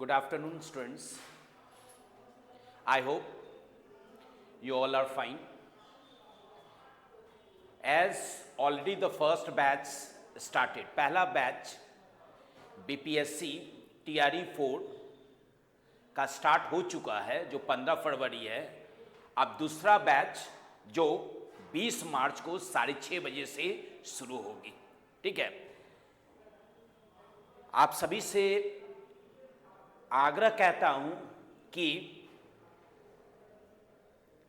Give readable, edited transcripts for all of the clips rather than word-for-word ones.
Good afternoon, students. I hope you all are fine. As already the first batch started, पहला batch BPSC TRE 4 का start हो चुका है जो 15 फरवरी है। अब दूसरा बैच जो 20 मार्च को 6:30 बजे से शुरू होगी। ठीक है, आप सभी से आग्रह कहता हूं कि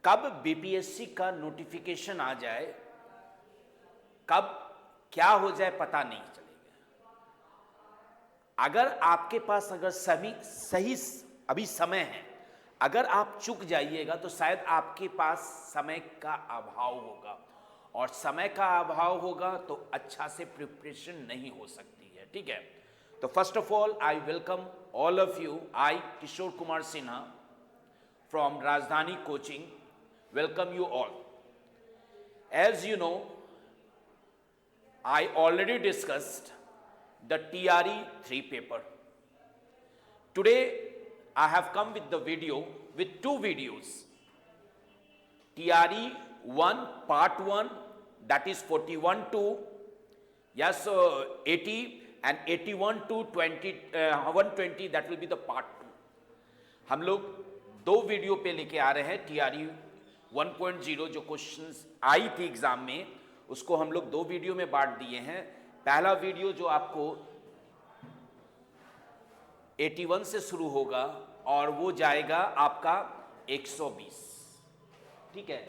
कब बीपीएससी का नोटिफिकेशन आ जाए, कब क्या हो जाए पता नहीं चलेगा। अगर आपके पास अगर सही अभी समय है, अगर आप चूक जाइएगा तो शायद आपके पास समय का अभाव होगा, और समय का अभाव होगा तो अच्छा से प्रिपरेशन नहीं हो सकती है। ठीक है, तो first of all I welcome all of you. I, Kishore Kumar Sinha from Rajdhani Coaching, welcome you all. As you know, I already discussed the TRE 3 paper. Today, I have come with the video, with two videos. TRE 1, part 1, that is 41 to, yes, 80, and 81 to 120, that will be the part 2. हम लोग दो video पे लेके आ रहे हैं। TRE 1.0 जो questions I थी exam में, उसको हम लोग दो वीडियो में बांट दिए हैं। पहला वीडियो जो आपको 81 से शुरू होगा और वो जाएगा आपका 120। ठीक है,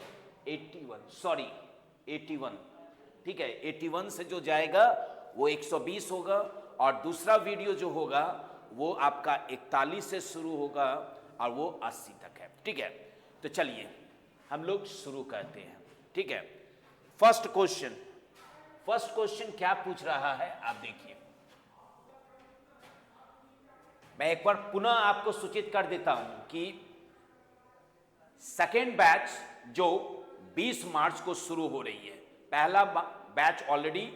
81, ठीक है, 81 से जो जाएगा वो 120 होगा, और दूसरा वीडियो जो होगा वो आपका 41 से शुरू होगा और वो 80 तक है। ठीक है, तो चलिए हम लोग शुरू करते हैं। ठीक है, फर्स्ट क्वेश्चन क्या पूछ रहा है आप देखिए। मैं एक बार पुनः आपको सूचित कर देता हूं कि सेकेंड बैच जो 20 मार्च को शुरू हो रही है, पहला बैच ऑलरेडी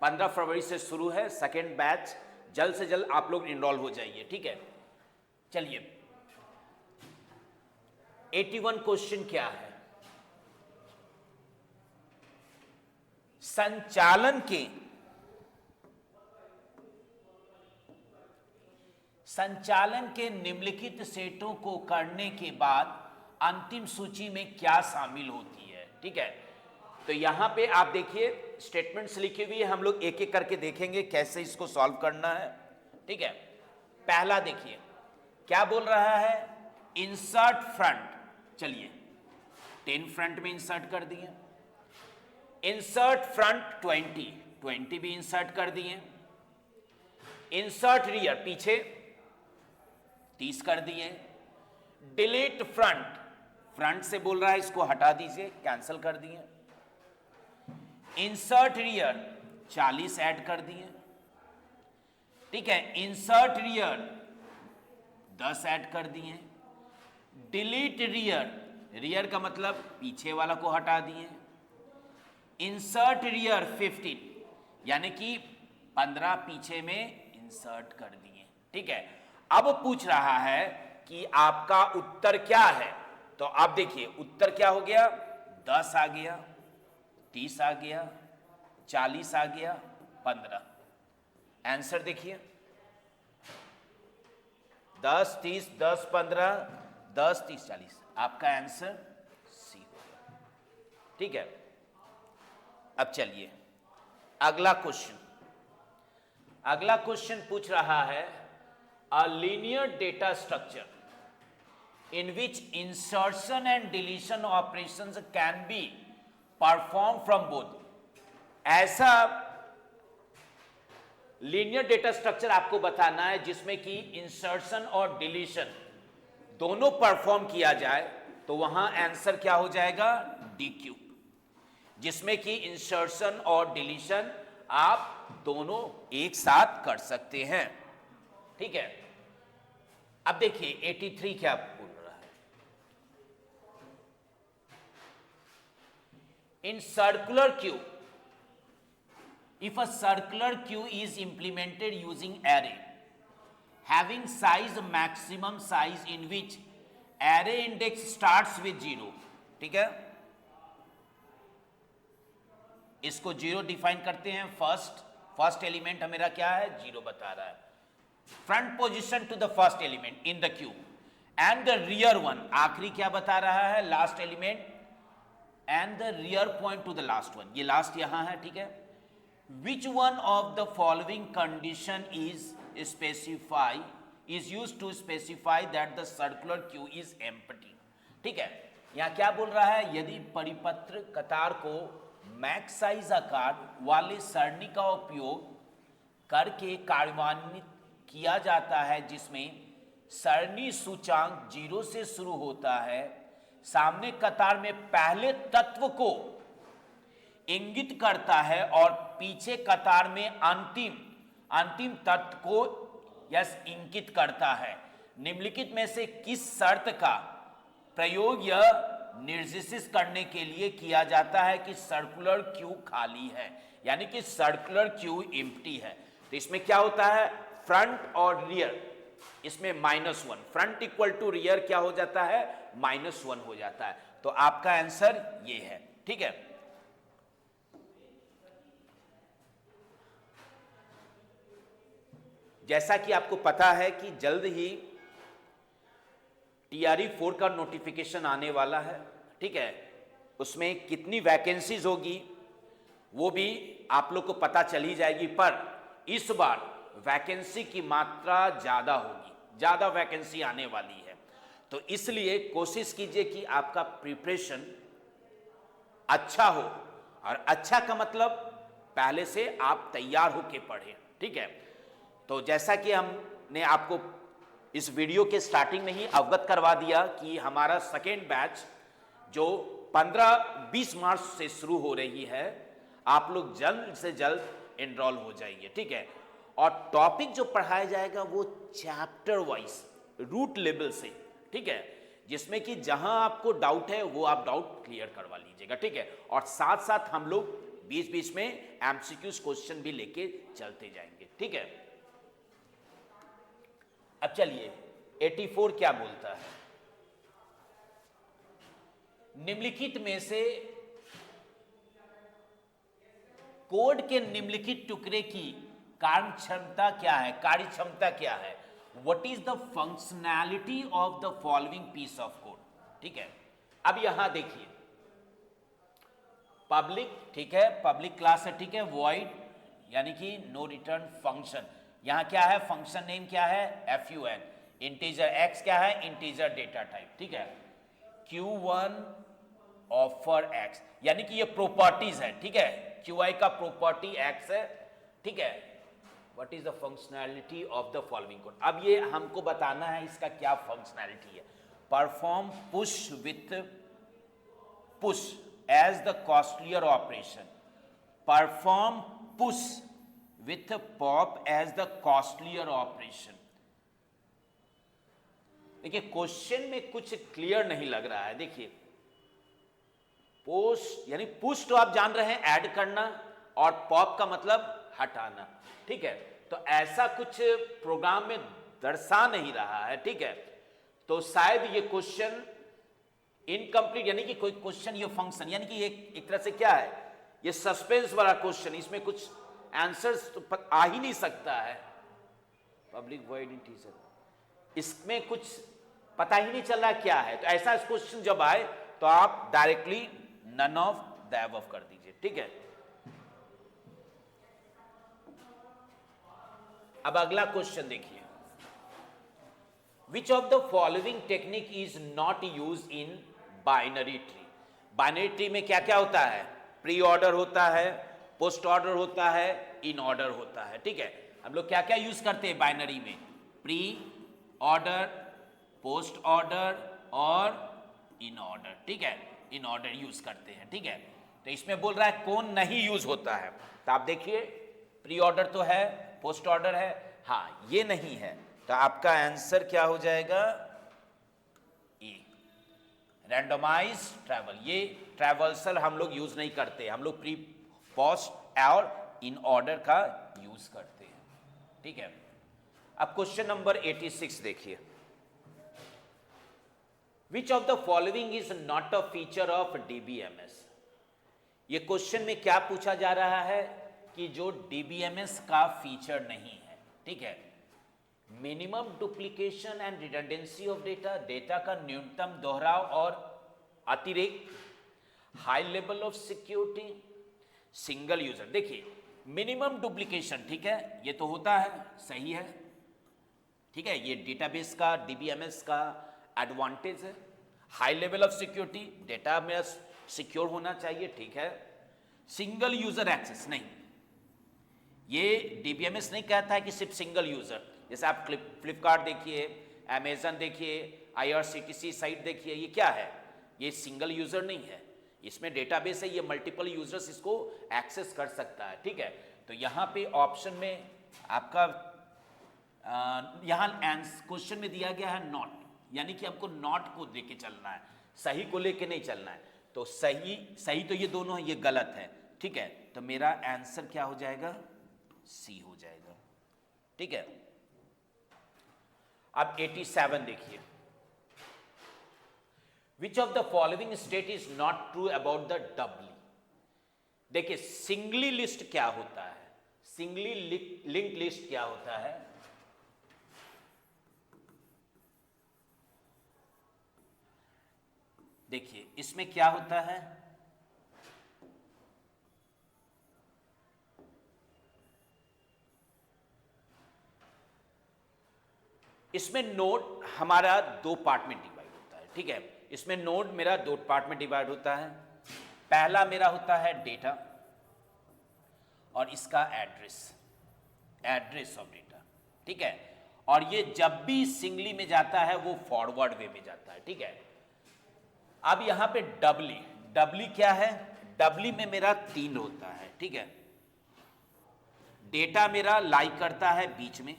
15 फरवरी से शुरू है, सेकेंड बैच जल्द से जल्द आप लोग इनरोल हो जाइए। ठीक है, चलिए 81 क्वेश्चन क्या है। संचालन के निम्नलिखित सेटों को करने के बाद अंतिम सूची में क्या शामिल होती है। ठीक है, तो यहां पे आप देखिए स्टेटमेंट्स लिखी हुई है, हम लोग एक एक करके देखेंगे कैसे इसको सॉल्व करना है। ठीक है, पहला देखिए क्या बोल रहा है, इंसर्ट फ्रंट। चलिए 10 फ्रंट में इंसर्ट कर दिए, इंसर्ट फ्रंट 20 भी इंसर्ट कर दिए, इंसर्ट रियर पीछे 30 कर दिए, डिलीट फ्रंट से बोल रहा है इसको हटा दीजिए, कैंसिल कर दिए, इंसर्ट रियर 40 ऐड कर दिए। ठीक है, इंसर्ट रियर 10 ऐड कर दिए, डिलीट रियर का मतलब पीछे वाला को हटा दिए, इंसर्ट रियर 15 यानी कि 15 पीछे में इंसर्ट कर दिए। ठीक है, अब पूछ रहा है कि आपका उत्तर क्या है, तो आप देखिए उत्तर क्या हो गया, 10 आ गया, 30 आ गया, 40 आ गया, 15। आंसर देखिए 10, 30, 10, 15, 10, 30, 40, आपका आंसर सी होगा। ठीक है, अब चलिए अगला क्वेश्चन पूछ रहा है, a linear data structure in which insertion and deletion operations can be perform from both. ऐसा लीनियर डेटा स्ट्रक्चर आपको बताना है जिसमें कि इंसर्शन और डिलीशन दोनों परफॉर्म किया जाए, तो वहां आंसर क्या हो जाएगा, DQ, जिसमें कि इंसर्शन और डिलीशन आप दोनों एक साथ कर सकते हैं। ठीक है, अब देखिए 83 क्या बोल रहा है, in circular queue, if a circular queue is implemented using array, having size maximum size in which array index starts with 0, ठीक है। इसको 0 डिफाइन करते हैं। फर्स्ट एलिमेंट मेरा क्या है, 0 बता रहा है। Front position to the first element in the queue and the rear one, आखिरी क्या बता रहा है, last element, and the rear point to the last one, ये लास्ट यहां है, ठीक है। Which one of the following condition is used to specify that the circular queue is empty, ठीक है। यहां क्या बोल रहा है, यदि परिपत्र कतार को मैक्स साइज आकार वाले सरणी का उपयोग करके कार्यान्वित किया जाता है जिसमें सरणी सूचांक 0 से शुरू होता है, सामने कतार में पहले तत्व को इंगित करता है और पीछे कतार में अंतिम तत्व को इंगित करता है, निम्नलिखित में से किस शर्त का प्रयोग यह निर्देशित करने के लिए किया जाता है कि सर्कुलर क्यू खाली है, यानी कि सर्कुलर क्यू एम्प्टी है। तो इसमें क्या होता है, फ्रंट और रियर, इसमें -1, फ्रंट इक्वल टू रियर क्या हो जाता है, -1 हो जाता है। तो आपका आंसर ये है, ठीक है। जैसा कि आपको पता है कि जल्द ही TRE 4 का नोटिफिकेशन आने वाला है, ठीक है। उसमें कितनी वैकेंसीज होगी वो भी आप लोग को पता चली जाएगी, पर इस बार वैकेंसी की मात्रा ज्यादा होगी, ज्यादा वैकेंसी आने वाली है। तो इसलिए कोशिश कीजिए कि आपका प्रिपरेशन अच्छा हो, और अच्छा का मतलब पहले से आप तैयार होके पढ़ें, ठीक है। तो जैसा कि हमने आपको इस वीडियो के स्टार्टिंग में ही अवगत करवा दिया कि हमारा सेकेंड बैच जो 15-20 मार्च से शुरू हो रही है, आप लोग जल्द से जल्द एनरोल हो जाइए, ठीक है। और टॉपिक जो पढ़ाया जाएगा वो चैप्टर वाइज रूट लेवल से, ठीक है, जिसमें कि जहां आपको डाउट है वो आप डाउट क्लियर करवा लीजिएगा, ठीक है। और साथ साथ हम लोग बीच बीच में एमसीक्यूज क्वेश्चन भी लेके चलते जाएंगे, ठीक है। अब चलिए 84 क्या बोलता है, निम्नलिखित में से कोड के निम्नलिखित टुकड़े की कार्यक्षमता क्या है, what is the functionality of the following piece of code, ठीक है। अब यहां देखिए पब्लिक, ठीक है, पब्लिक क्लास है, ठीक है, वॉइड यानी कि नो रिटर्न फंक्शन, यहां क्या है, फंक्शन नेम क्या है, fun, इंटीजर x क्या है, इंटीजर डेटा टाइप, ठीक है, q1 ऑफर x, यानी कि ये प्रॉपर्टीज है, ठीक है, qi का प्रॉपर्टी x है, ठीक है। What is the functionality of the following code, अब ये हमको बताना है इसका क्या फंक्शनैलिटी है। Perform push with push as the costlier operation, perform push with pop as the costlier operation. देखिए क्वेश्चन में कुछ क्लियर नहीं लग रहा है। देखिए पुश यानी पुश तो आप जान रहे हैं ऐड करना, और पॉप का मतलब हटाना, ठीक है। तो ऐसा कुछ प्रोग्राम में दर्शा नहीं रहा है, ठीक है। तो शायद ये क्वेश्चन इनकम्प्लीट, यानी कि कोई क्वेश्चन ये फंक्शन, यानी कि एक तरह से क्या है, ये सस्पेंस वाला क्वेश्चन, इसमें कुछ आंसर्स तो आ ही नहीं सकता है। पब्लिक वॉइड इंटीजर, इसमें कुछ पता ही नहीं चल रहा क्या है। तो ऐसा क्वेश्चन जब आए तो आप directly none of the above कर दीजिए, ठीक है। अब अगला क्वेश्चन देखिए, which of the following technique is not use in binary tree. Binary tree में क्या क्या होता है, प्री ऑर्डर होता है, पोस्ट ऑर्डर होता है, इन ऑर्डर होता है, ठीक है। हम लोग क्या क्या यूज करते हैं बाइनरी में, प्री ऑर्डर, पोस्ट ऑर्डर और इन ऑर्डर, ठीक है, इन ऑर्डर यूज करते हैं, ठीक है। तो इसमें बोल रहा है कौन नहीं यूज होता है, तो आप देखिए प्री ऑर्डर तो है, पोस्ट ऑर्डर है, हाँ ये नहीं है, तो आपका आंसर क्या हो जाएगा, ए, रैंडमाइज ट्रैवल। ये ट्रैवल्सल हम लोग यूज नहीं करते, हम लोग प्री, पोस्ट और इन ऑर्डर का यूज करते हैं, ठीक है। अब क्वेश्चन नंबर 86 देखिए, which of the following is not a feature of DBMS. ये क्वेश्चन में क्या पूछा जा रहा है कि जो डीबीएमएस का फीचर नहीं है, ठीक है, minimum duplication and redundancy of data, data का न्यूनतम दोहराव और अतिरेक, high level of security, single user. देखिए मिनिमम डुप्लीकेशन, ठीक है, ये तो होता है, सही है, ठीक है, ये डेटाबेस का डीबीएमएस का एडवांटेज है। High level of security, data मेरा सिक्योर होना चाहिए, ठीक है। सिंगल यूजर एक्सेस नहीं, ये डीबीएमएस नहीं कहता है कि सिर्फ सिंगल यूजर। जैसे आप फ्लिपकार्ट देखिए, अमेजन देखिए, आईआरसीटीसी साइट देखिए, ये क्या है, ये सिंगल यूजर नहीं है, इसमें डेटाबेस है, ये मल्टीपल यूजर्स इसको एक्सेस कर सकता है, ठीक है। तो यहाँ पे ऑप्शन में आपका यहाँ क्वेश्चन में दिया गया है नॉट, यानी कि हमको नॉट को लेके चलना है, सही को लेके नहीं चलना है। तो सही तो ये दोनों है, ये गलत है, ठीक है। तो मेरा आंसर क्या हो जाएगा, सी हो जाएगा, ठीक है। अब 87 देखिए, which of the following state is not true about the doubly. देखिए सिंगली लिस्ट क्या होता है, सिंगली लिंक लिस्ट क्या होता है, देखिए इसमें क्या होता है, इसमें नोड हमारा दो पार्ट में डिवाइड होता है, ठीक है। इसमें नोड मेरा दो पार्ट में डिवाइड होता है। पहला मेरा होता है डेटा और इसका एड्रेस, एड्रेस ऑफ डेटा, ठीक है। और ये जब भी सिंगली में जाता है वो फॉरवर्ड वे में जाता है, ठीक है। अब यहां पे डबली, डबली क्या है, डबली में मेरा 3 होता है, ठीक है। डेटा मेरा लाई करता है बीच में,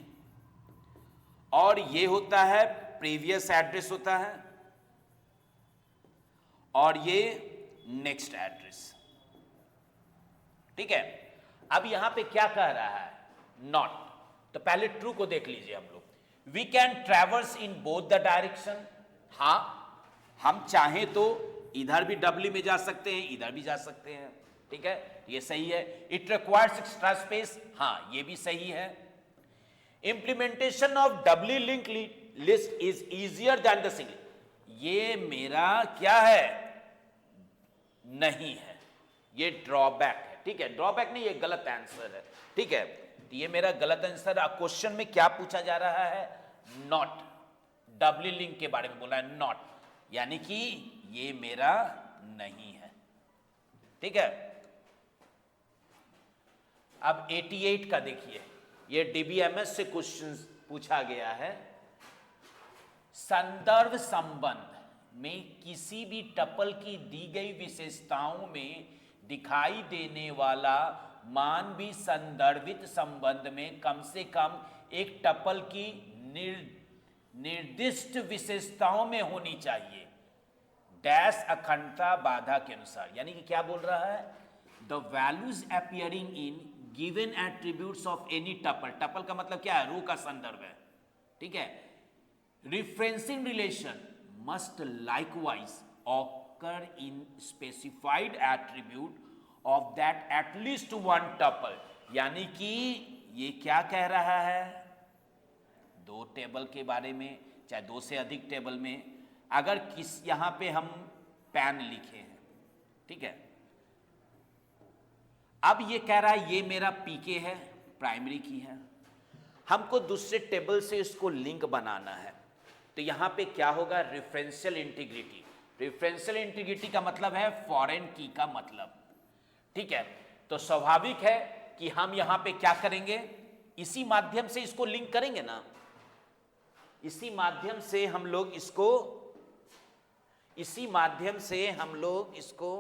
और ये होता है प्रीवियस एड्रेस होता है, और ये नेक्स्ट एड्रेस, ठीक है। अब यहां पे क्या कह रहा है, नॉट। तो पहले ट्रू को देख लीजिए हम लोग। We can traverse in both the direction, हाँ हम चाहें तो इधर भी डबली में जा सकते हैं, इधर भी जा सकते हैं, ठीक है, ये सही है। इट रिक्वायर्स एक्स्ट्रा स्पेस, हाँ ये भी सही है। Implementation of doubly link list is easier than the single, ये मेरा क्या है, नहीं है, ये ड्रॉबैक है, ठीक है। ड्रॉबैक नहीं, ये गलत आंसर है, ठीक है। तो ये मेरा गलत आंसर है। क्वेश्चन में क्या पूछा जा रहा है, नॉट, डबली लिंक के बारे में बोला है, नॉट, यानी कि ये मेरा नहीं है, ठीक है। अब 88 का देखिए, ये डीबीएमएस से क्वेश्चन पूछा गया है। संदर्भ संबंध में किसी भी टपल की दी गई विशेषताओं में दिखाई देने वाला मान भी संदर्भित संबंध में कम से कम एक टपल की निर्दिष्ट विशेषताओं में होनी चाहिए, डैश अखंडता बाधा के अनुसार। यानी कि क्या बोल रहा है, the values appearing in given attributes of any tuple, tuple का मतलब क्या है, रो का संदर्भ है, ठीक है। Referencing relation must likewise occur in specified attribute of that at least one tuple, यानी कि ये क्या कह रहा है, दो टेबल के बारे में, चाहे दो से अधिक टेबल में, अगर यहां पे हम पैन लिखे हैं, ठीक है। अब ये कह रहा है ये मेरा पीके है, प्राइमरी की है, हमको दूसरे टेबल से इसको लिंक बनाना है। तो यहां पे क्या होगा, रेफरेंशियल इंटीग्रिटी। रेफरेंशियल इंटीग्रिटी का मतलब है फॉरेन की का मतलब, ठीक है। तो स्वाभाविक है कि हम यहां पे क्या करेंगे, इसी माध्यम से इसको लिंक करेंगे ना, इसी माध्यम से हम लोग इसको, इसी माध्यम से हम लोग इसको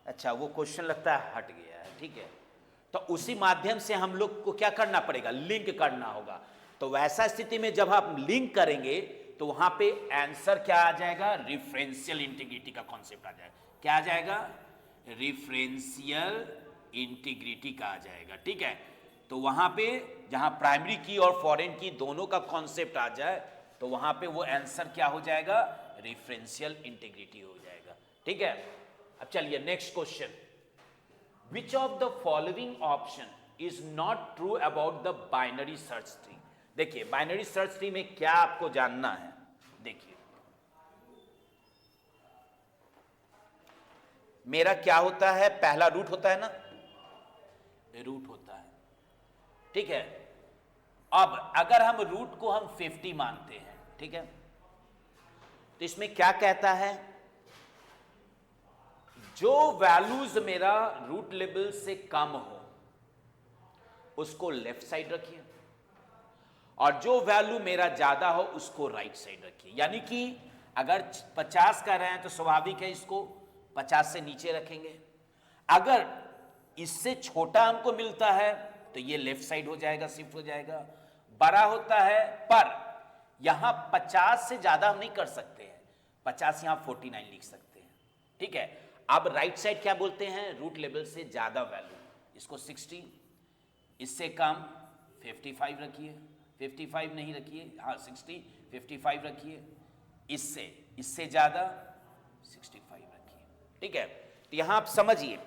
अच्छा, वो क्वेश्चन लगता है हट गया है, ठीक ठीक है, तो उसी माध्यम से हम लोग को क्या करना पड़ेगा, लिंक करना होगा। तो वैसा स्थिति में जब आप लिंक करेंगे तो वहां पे आंसर क्या आ जाएगा, रिफरेंशियल इंटीग्रिटी का कॉन्सेप्ट आ जाएगा। क्या आ जाएगा, रिफरेंशियल इंटीग्रिटी का आ जाएगा, ठीक है। तो वहां पे जहां प्राइमरी की और फॉरेन की दोनों का कॉन्सेप्ट आ जाए तो वहां पे वो आंसर क्या हो जाएगा, रिफरेंशियल इंटीग्रिटी हो जाएगा, ठीक है। अब चलिए next question, which of the following option is not true about the binary search tree. देखिए बाइनरी सर्च ट्री में क्या आपको जानना है, देखिए मेरा क्या होता है, पहला रूट होता है ना, रूट होता है, ठीक है। अब अगर हम रूट को हम 50 मानते हैं, ठीक है, तो इसमें क्या कहता है, जो वैल्यूज मेरा रूट लेवल से कम हो उसको लेफ्ट साइड रखिए, और जो वैल्यू मेरा ज्यादा हो उसको राइट साइड रखिए। यानी कि अगर 50 का रहे हैं तो स्वाभाविक है इसको 50 से नीचे रखेंगे। अगर इससे छोटा हमको मिलता है तो ये लेफ्ट साइड हो जाएगा, शिफ्ट हो जाएगा। बड़ा होता है पर यहां 50 से ज्यादा हम नहीं कर सकते हैं, 50 यहां 49 लिख सकते हैं, ठीक है। अब राइट साइड क्या बोलते हैं, रूट लेवल से ज्यादा वैल्यू, इसको 60, इससे कम 55 रखिए, 55 नहीं रखिए, हाँ 60, 55 रखिए, इससे ज्यादा 65 रखिए, ठीक है। तो यहां आप समझिए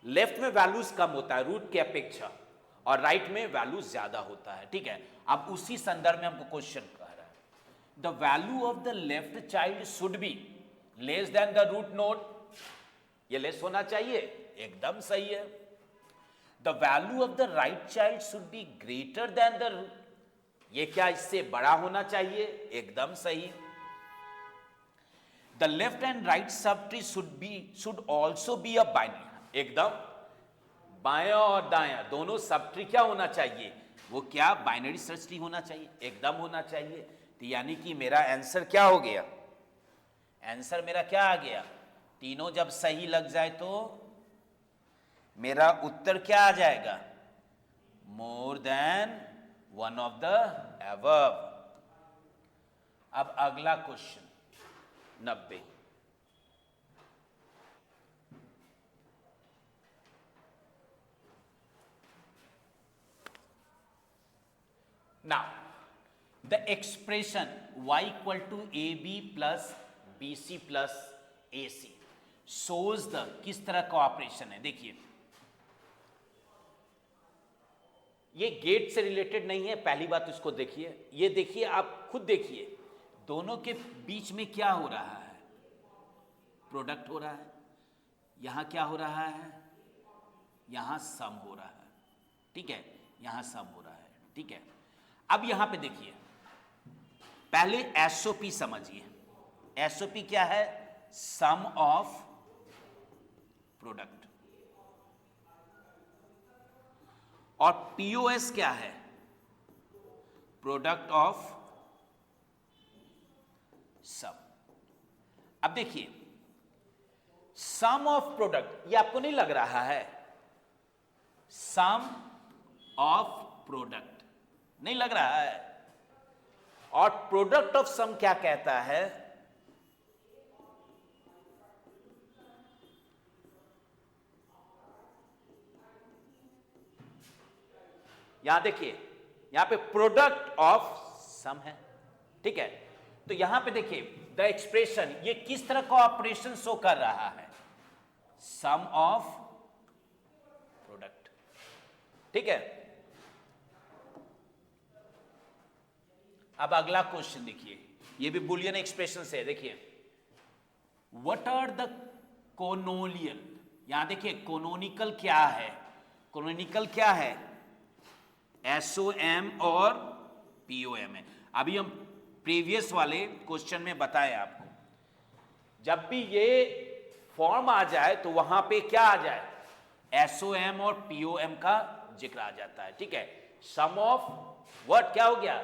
लेफ्ट में वैल्यूज कम होता है रूट के अपेक्षा और राइट में वैल्यूज ज्यादा होता है, ठीक है। अब उसी संदर्भ में हमको क्वेश्चन कह रहा है, the value of the left child should be less than the root node, ये लेस होना चाहिए, एकदम सही है। The value of the right child should be greater than the root, ये क्या इससे बड़ा होना चाहिए, एकदम सही। The left and right sub tree should also be a binary, एकदम बायां और दायां दोनों सब ट्री क्या होना चाहिए, वो क्या बाइनरी सर्च ट्री होना चाहिए, एकदम होना चाहिए। तो यानी कि मेरा आंसर क्या हो गया, आंसर मेरा क्या आ गया, तीनों जब सही लग जाए तो मेरा उत्तर क्या आ जाएगा, more than one of the above. अब अगला question 90, now the expression y equal to ab plus bc plus ac shows the किस तरह का ऑपरेशन है। देखिए ये गेट से रिलेटेड नहीं है, पहली बात इसको देखिए, ये देखिए आप खुद देखिए दोनों के बीच में क्या हो रहा है, प्रोडक्ट हो रहा है, यहां क्या हो रहा है, यहां सम हो रहा है, ठीक है, यहां सम हो रहा है, ठीक है। अब यहां पे देखिए पहले एसओपी समझिए, एसओपी क्या है, सम ऑफ प्रोडक्ट, और पीओएस क्या है, प्रोडक्ट ऑफ सम। अब देखिए सम ऑफ प्रोडक्ट, ये आपको नहीं लग रहा है, सम ऑफ प्रोडक्ट नहीं लग रहा है, और प्रोडक्ट ऑफ सम क्या कहता है, यहां देखिए यहां पे प्रोडक्ट ऑफ सम है, ठीक है। तो यहां पे देखिए द एक्सप्रेशन ये किस तरह का ऑपरेशन शो कर रहा है, सम ऑफ प्रोडक्ट, ठीक है। अब अगला क्वेश्चन देखिए, ये भी बुलियन एक्सप्रेशन से है, देखिए व्हाट आर द कोनोनियल, यहां देखिए कोनोनिकल क्या है, कोनोनिकल क्या है, एसओएम और पीओएम है। अभी हम प्रीवियस वाले क्वेश्चन में बताएं आपको, जब भी ये फॉर्म आ जाए तो वहां पे क्या आ जाए, एसओएम और पीओएम का जिक्र आ जाता है, ठीक है। सम ऑफ व्हाट क्या हो गया,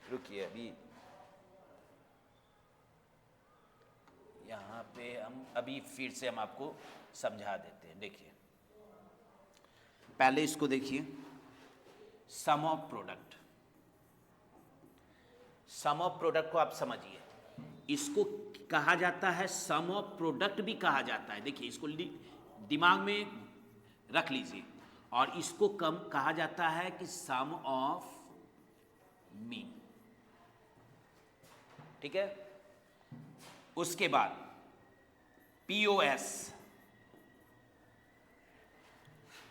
रुकिए अभी यहां पे हम अभी फिर से हम आपको समझा देते हैं। देखिए पहले इसको देखिए, sum of product, sum of product को आप समझिए, इसको कहा जाता है सम ऑफ प्रोडक्ट भी कहा जाता है। देखिए इसको दिमाग में रख लीजिए, और इसको कम कहा जाता है कि सम ऑफ मीन, ठीक है। उसके बाद POS,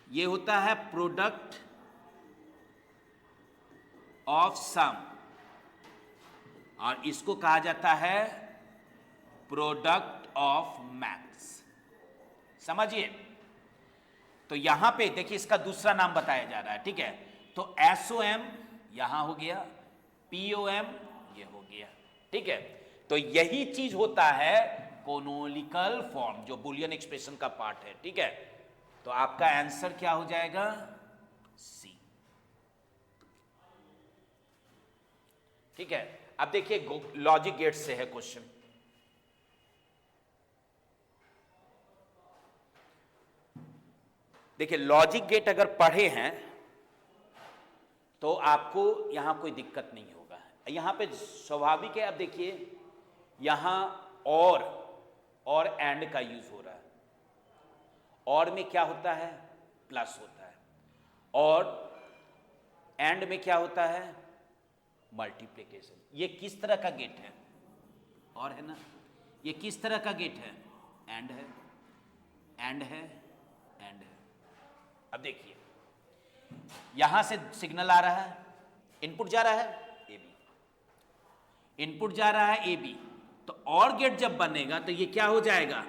ये होता है प्रोडक्ट ऑफ सम, और इसको कहा जाता है प्रोडक्ट ऑफ मैक्स। समझिए, तो यहां पे देखिए इसका दूसरा नाम बताया जा रहा है, ठीक है। तो SOM यहां हो गया, POM ये हो गया, ठीक है। तो यही चीज होता है कोनोनिकल फॉर्म, जो बुलियन एक्सप्रेशन का पार्ट है, ठीक है। तो आपका आंसर क्या हो जाएगा? C, ठीक है। अब देखिए लॉजिक गेट से है क्वेश्चन। देखिए लॉजिक गेट अगर पढ़े हैं तो आपको यहां कोई दिक्कत नहीं होगा। यहां पे स्वाभाविक है। अब देखिए यहां और एंड का यूज हो रहा है। और में क्या होता है? प्लस होता है। और एंड में क्या होता है? मल्टीप्लिकेशन। ये किस तरह का गेट है? और है ना। ये किस तरह का गेट है? एंड है, एंड है, एंड है। अब देखिए यहां से सिग्नल आ रहा है, इनपुट जा रहा है AB, इनपुट जा रहा है AB। तो और गेट जब बनेगा तो ये क्या हो जाएगा?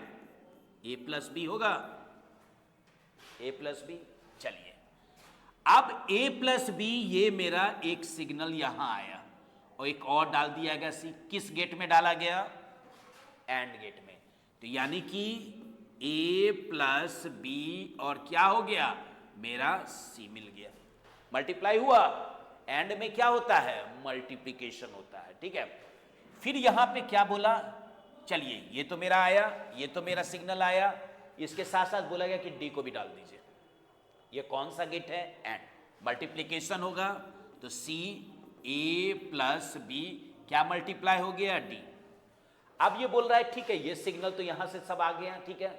A+B होगा, A+B। चलिए अब A+B, ये मेरा एक सिग्नल यहां आया और एक और डाल दिया गया C। किस गेट में डाला गया? एंड गेट में। तो यानी कि A+B और क्या हो गया? मेरा C मिल गया, मल्टीप्लाई हुआ। एंड में क्या होता है? मल्टीप्लिकेशन होता है, ठीक है। फिर यहां पे क्या बोला? चलिए ये तो मेरा आया, ये तो मेरा सिग्नल आया, इसके साथ साथ बोला गया कि D को भी डाल दीजिए। ये कौन सा गेट है? एंड। मल्टीप्लिकेशन होगा तो C A+B क्या मल्टीप्लाई हो गया? D। अब ये बोल रहा है ठीक है, ये सिग्नल तो यहां से सब आ गया, ठीक है,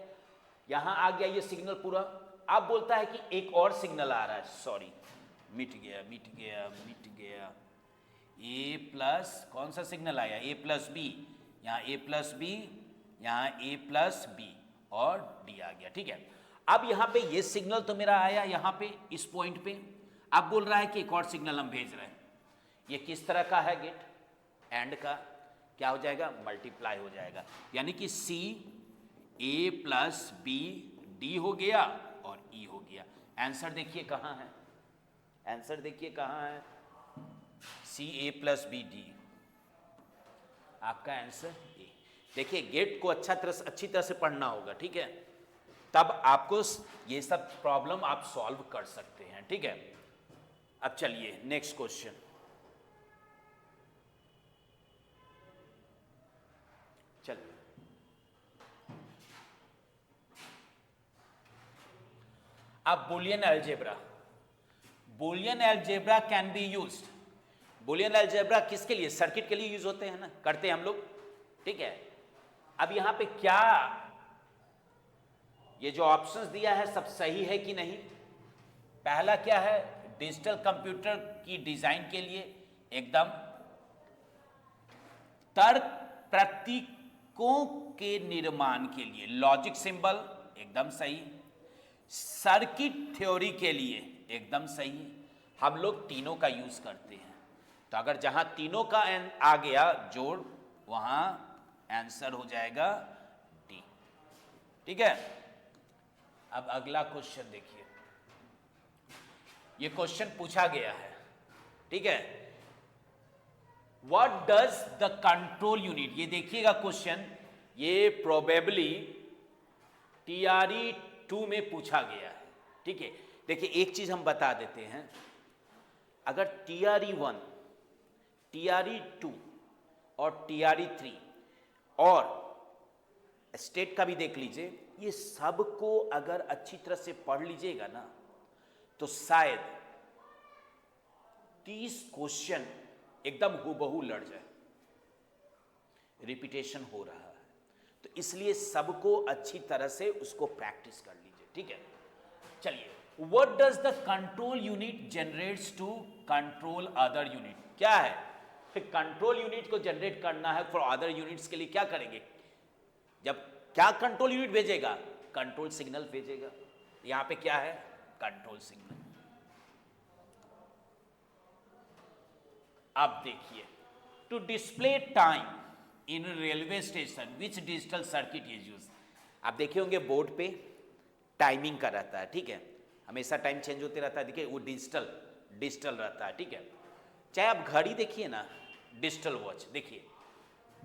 यहां आ गया ये सिग्नल पूरा। अब बोलता है कि एक और सिग्नल आ रहा है, सॉरी मिट गया मिट गया मिट गया। A+ कौन सा सिग्नल आया? A+B। यहाँ A+B, यहाँ A+B और D आ गया, ठीक है। अब यहाँ पे ये सिग्नल तो मेरा आया यहाँ पे इस पॉइंट पे। अब बोल रहा है कि एक और सिग्नल हम भेज रहे हैं। ये किस तरह का है गेट? एंड का। क्या हो जाएगा? मल्टीप्लाई हो जाएगा। यानी कि C A+B D हो गया और E हो गया। आंसर देखिए कहाँ है? आंसर देखिए कहाँ है? C A+B D। आपका आंसर ए। देखिए गेट को अच्छी तरह से पढ़ना होगा, ठीक है, तब आपको ये सब प्रॉब्लम आप सॉल्व कर सकते हैं, ठीक है। अब चलिए नेक्स्ट क्वेश्चन। चलिए अब Boolean algebra. Boolean algebra can be used. Boolean algebra किसके लिए? सर्किट के लिए यूज होते हैं ना, करते हैं हम लोग, ठीक है। अब यहां पे क्या ये जो ऑप्शंस दिया है सब सही है कि नहीं? पहला क्या है? डिजिटल कंप्यूटर की डिजाइन के लिए एकदम। तर्क प्रतीकों के निर्माण के लिए लॉजिक सिंबल एकदम सही। सर्किट थ्योरी के लिए एकदम सही। हम लोग तीनों का यूज करते हैं, तो अगर जहां तीनों का आ गया जोड़, वहां आंसर हो जाएगा डी, ठीक है। अब अगला क्वेश्चन देखिए, ये क्वेश्चन पूछा गया है, ठीक है। What does the control unit, ये देखिएगा क्वेश्चन, ये प्रोबेबली TRE 2 में पूछा गया है, ठीक है। देखिए एक चीज हम बता देते हैं, अगर TRE 1, TRE 2 और TRE 3 और स्टेट का भी देख लीजिए, ये सब को अगर अच्छी तरह से पढ़ लीजिएगा ना तो शायद 30 क्वेश्चन एकदम हूबहू लड़ जाए। रिपीटेशन हो रहा है, तो इसलिए सबको अच्छी तरह से उसको प्रैक्टिस कर लीजिए, ठीक है। चलिए, what does the control unit generates to control other unit? क्या है? फिर कंट्रोल यूनिट को जनरेट करना है फॉर अदर यूनिट्स के लिए क्या करेंगे? जब क्या कंट्रोल यूनिट भेजेगा? कंट्रोल सिग्नल भेजेगा। यहां पे क्या है? Control signal. अब देखिए, to display time in railway station which digital circuit is use? आप देखे होंगे बोर्ड पे टाइमिंग का रहता है, ठीक है, हमेशा टाइम चेंज होते रहता है। देखिए वो डिजिटल रहता है, ठीक है। चाहे आप घड़ी देखिए ना, डिजिटल वॉच देखिए,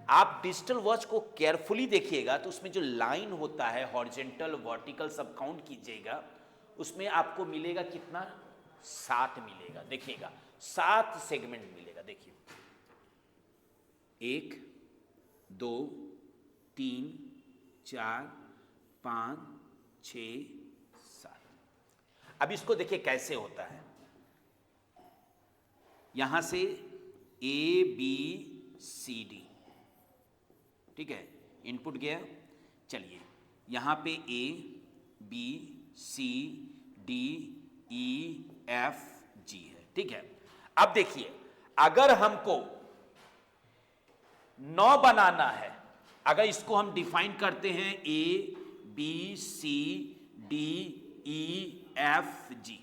आप डिजिटल वॉच को केयरफुली देखिएगा तो उसमें जो लाइन होता है हॉरिजॉन्टल वर्टिकल सब काउंट कीजिएगा, उसमें आपको मिलेगा कितना? 7 मिलेगा। देखिएगा 7 सेगमेंट मिलेगा। देखिए 1 2 3 4 5 6 7। अब इसको देखिए कैसे होता है। यहां से A B C D, ठीक है, इनपुट गया। चलिए यहां पे A B C D E F G है, ठीक है। अब देखिए अगर हमको 9 बनाना है, अगर इसको हम डिफाइन करते हैं A B C D E F G,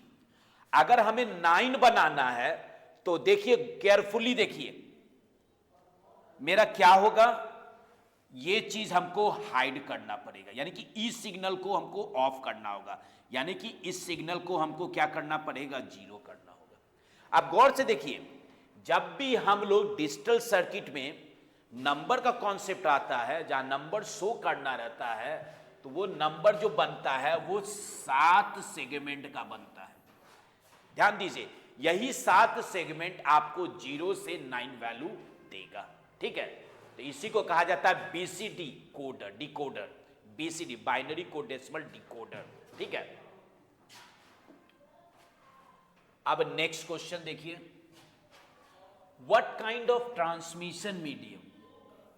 अगर हमें 9 बनाना है तो देखिए केयरफुली देखिए मेरा क्या होगा। ये चीज हमको हाइड करना पड़ेगा, यानी कि इस सिग्नल को हमको ऑफ करना होगा, यानी कि इस सिग्नल को हमको क्या करना पड़ेगा? 0 करना होगा। अब गौर से देखिए, जब भी हम लोग डिजिटल सर्किट में नंबर का कॉन्सेप्ट आता है, जहां नंबर शो करना रहता है, तो वो नंबर जो बनता है वो 7 सेगमेंट का बनता है। ध्यान दीजिए, यही 7 सेगमेंट आपको 0 से 9 वैल्यू देगा, ठीक है। तो इसी को कहा जाता है BCD coder, decoder, BCD binary code decimal decoder, ठीक है। अब नेक्स्ट क्वेश्चन देखिए, what kind of transmission medium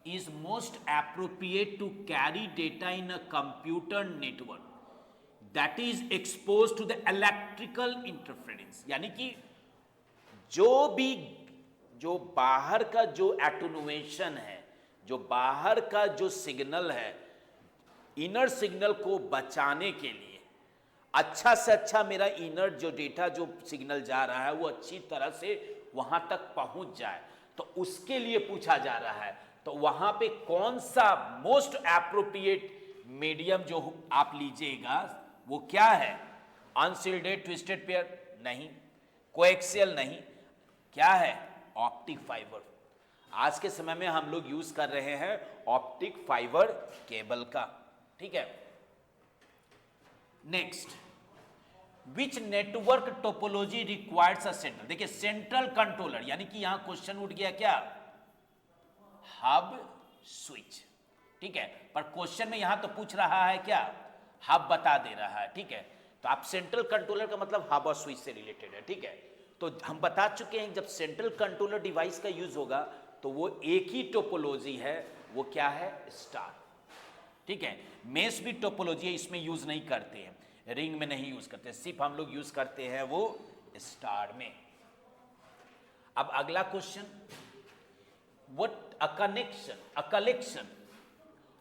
is most appropriate to carry data in a computer network that is exposed to the electrical interference? यानी कि जो बाहर का जो एटोनुएशन है, जो बाहर का जो सिग्नल है, इनर सिग्नल को बचाने के लिए अच्छा से अच्छा मेरा इनर जो डेटा जो सिग्नल जा रहा है वो अच्छी तरह से वहां तक पहुंच जाए, तो उसके लिए पूछा जा रहा है। तो वहां पे कौन सा मोस्ट एप्रोप्रिएट मीडियम जो आप लीजिएगा वो क्या है? अनशील्डेड ट्विस्टेड पेयर नहीं, कोएक्सियल नहीं, क्या है? Optic fibre. आज के समय में हम लोग यूज कर रहे हैं ऑप्टिक फाइबर केबल का, ठीक है। Next, which network topology requires a central? देखिए सेंट्रल कंट्रोलर, यानी कि यहां क्वेश्चन उठ गया क्या? हब स्विच, ठीक है। पर क्वेश्चन में यहां तो पूछ रहा है क्या? हब बता दे रहा है, ठीक है। तो आप सेंट्रल कंट्रोलर का मतलब हब और स्विच से रिलेटेड है, ठीक है। तो हम बता चुके हैं जब सेंट्रल कंट्रोलर डिवाइस का यूज होगा तो वो एक ही टोपोलॉजी है, वो क्या है? स्टार, ठीक है। मेश भी टोपोलॉजी है, इसमें यूज नहीं करते हैं, रिंग में नहीं यूज करते, सिर्फ हम लोग यूज करते हैं वो स्टार में। अब अगला question, what a collection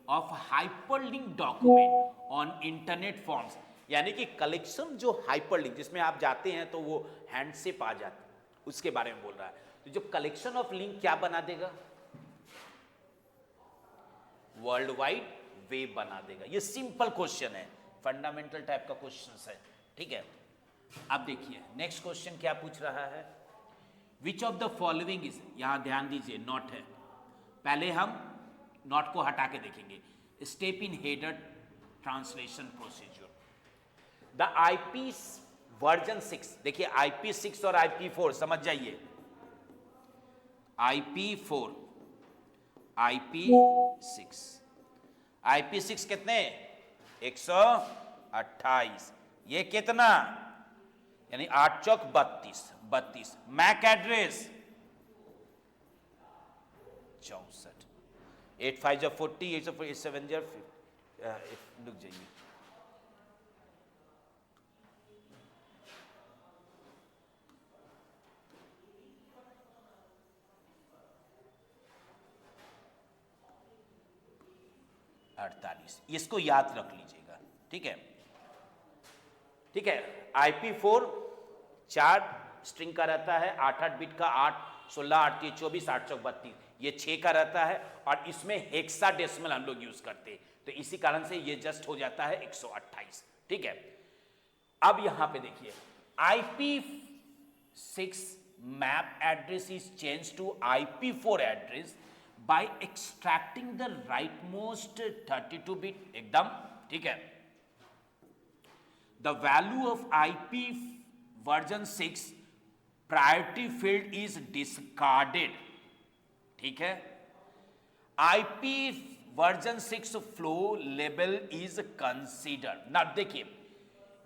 of hyperlink document on internet forms, यानी कि कलेक्शन जो हाइपरलिंक जिसमें आप जाते हैं तो वो हैंडशिप आ जाती है, उसके बारे में बोल रहा है। तो जो कलेक्शन ऑफ लिंक क्या बना देगा? वर्ल्ड वाइड वेब बना देगा। ये सिंपल क्वेश्चन है, फंडामेंटल टाइप का क्वेश्चन है, ठीक है। अब देखिए नेक्स्ट क्वेश्चन क्या पूछ रहा है, which of the following is, यहां ध्यान दीजिए नॉट है, पहले हम नॉट को हटा के देखेंगे। Step in header translation procedure, the IP version 6, देखिए IP6 और IP4 समझ जाइए। IP4 IP6 कितने? 128, ये कितना, यानी 8 चौक 32, मैक एड्रेस 64, 8 5 40, 8 8 7 रुक जाइए, इसको याद रख लीजिएगा, ठीक है, ठीक है। IP4 4 स्ट्रिंग का रहता है, 8 बिट का, 8 16 8 3 24 8 चौक 32, ये 6 का रहता है, और इसमें हेक्साडेसिमल हम लोग यूज करते हैं, तो इसी कारण से ये जस्ट हो जाता है 128, ठीक है। अब यहां पे देखिए, IP6 map address is change to IP4 address by extracting the rightmost 32 bit, एकदम ठीक है। The value of IP version 6 priority field is discarded, ठीक है। IP version 6 flow label is considered, ना देखिए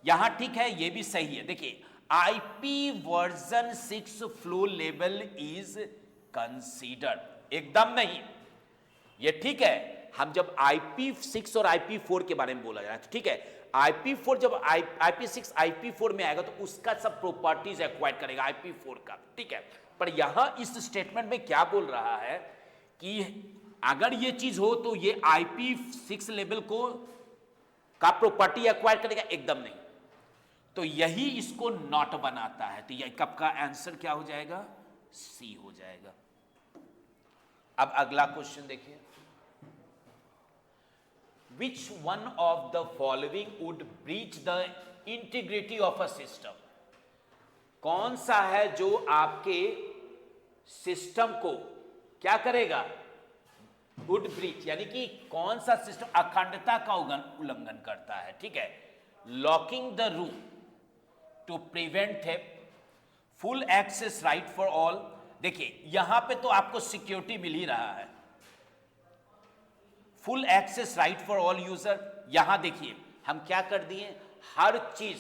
यहां ठीक है, ये भी सही है, देखिए IP version 6 flow label is considered, एकदम नहीं, ये ठीक है। हम जब IP6 और IP4 के बारे में बोला जा रहा है, तो ठीक है, IP4 जब IP6 IP4 में आएगा तो उसका सब प्रॉपर्टीज एक्वायर करेगा IP4 का, ठीक है। पर यहां इस स्टेटमेंट में क्या बोल रहा है कि अगर ये चीज हो तो ये IP6 लेवल को का प्रॉपर्टी एक्वायर करेगा, एकदम नहीं, तो यही इसको नॉट बनाता है, तो ये कब का आंसर क्या हो जाएगा, सी हो जाएगा। अब अगला क्वेश्चन देखिए, which one of the following would breach the integrity of a system, कौन सा है जो आपके सिस्टम को क्या करेगा, वुड ब्रीच, यानी कि कौन सा सिस्टम अखंडता का उल्लंघन करता है, ठीक है। Locking the room to prevent theft, full access right for all, देखिए यहां पे तो आपको सिक्योरिटी मिल ही रहा है, full access right for all user, यहां देखिए हम क्या कर दिए, हर चीज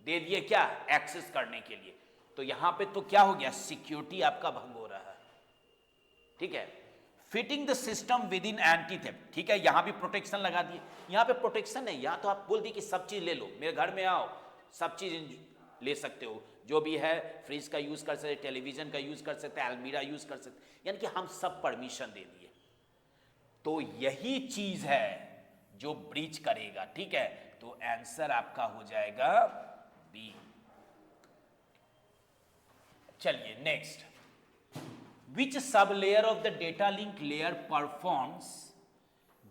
दे दिए क्या, एक्सेस करने के लिए, तो यहां पे तो क्या हो गया, सिक्योरिटी आपका भंग हो रहा है, ठीक है। Fitting the system with in anti theft, ठीक है, यहां भी प्रोटेक्शन लगा दिए, यहां पे प्रोटेक्शन है, यहां तो आप बोल दिए कि सब चीज ले लो, मेरे घर में आओ सब चीज ले सकते हो, जो भी है फ्रिज का यूज कर सकते, टेलीविजन का यूज कर सकते, अलमीरा यूज कर सकते, यानी कि हम सब परमिशन दे दिए, तो यही चीज है जो ब्रीच करेगा, ठीक है। तो आंसर आपका हो जाएगा बी। चलिए next, which sub layer of the data link layer performs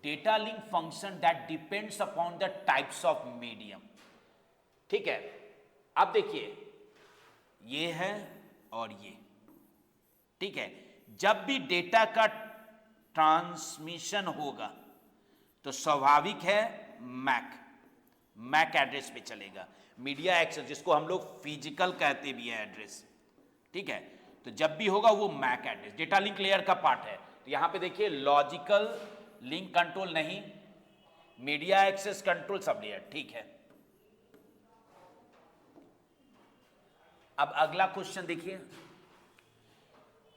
data link function that depends upon the types of medium, ठीक है। अब देखिए ये है और ये, ठीक है, जब भी डेटा का ट्रांसमिशन होगा तो स्वाभाविक है मैक एड्रेस पे चलेगा, मीडिया एक्सेस जिसको हम लोग फिजिकल कहते भी हैं एड्रेस, ठीक है, तो जब भी होगा वो MAC address data link layer का पार्ट है, तो यहां पे देखिए लॉजिकल लिंक कंट्रोल नहीं, media access control sub layer, ठीक है। अब अगला क्वेश्चन देखिए,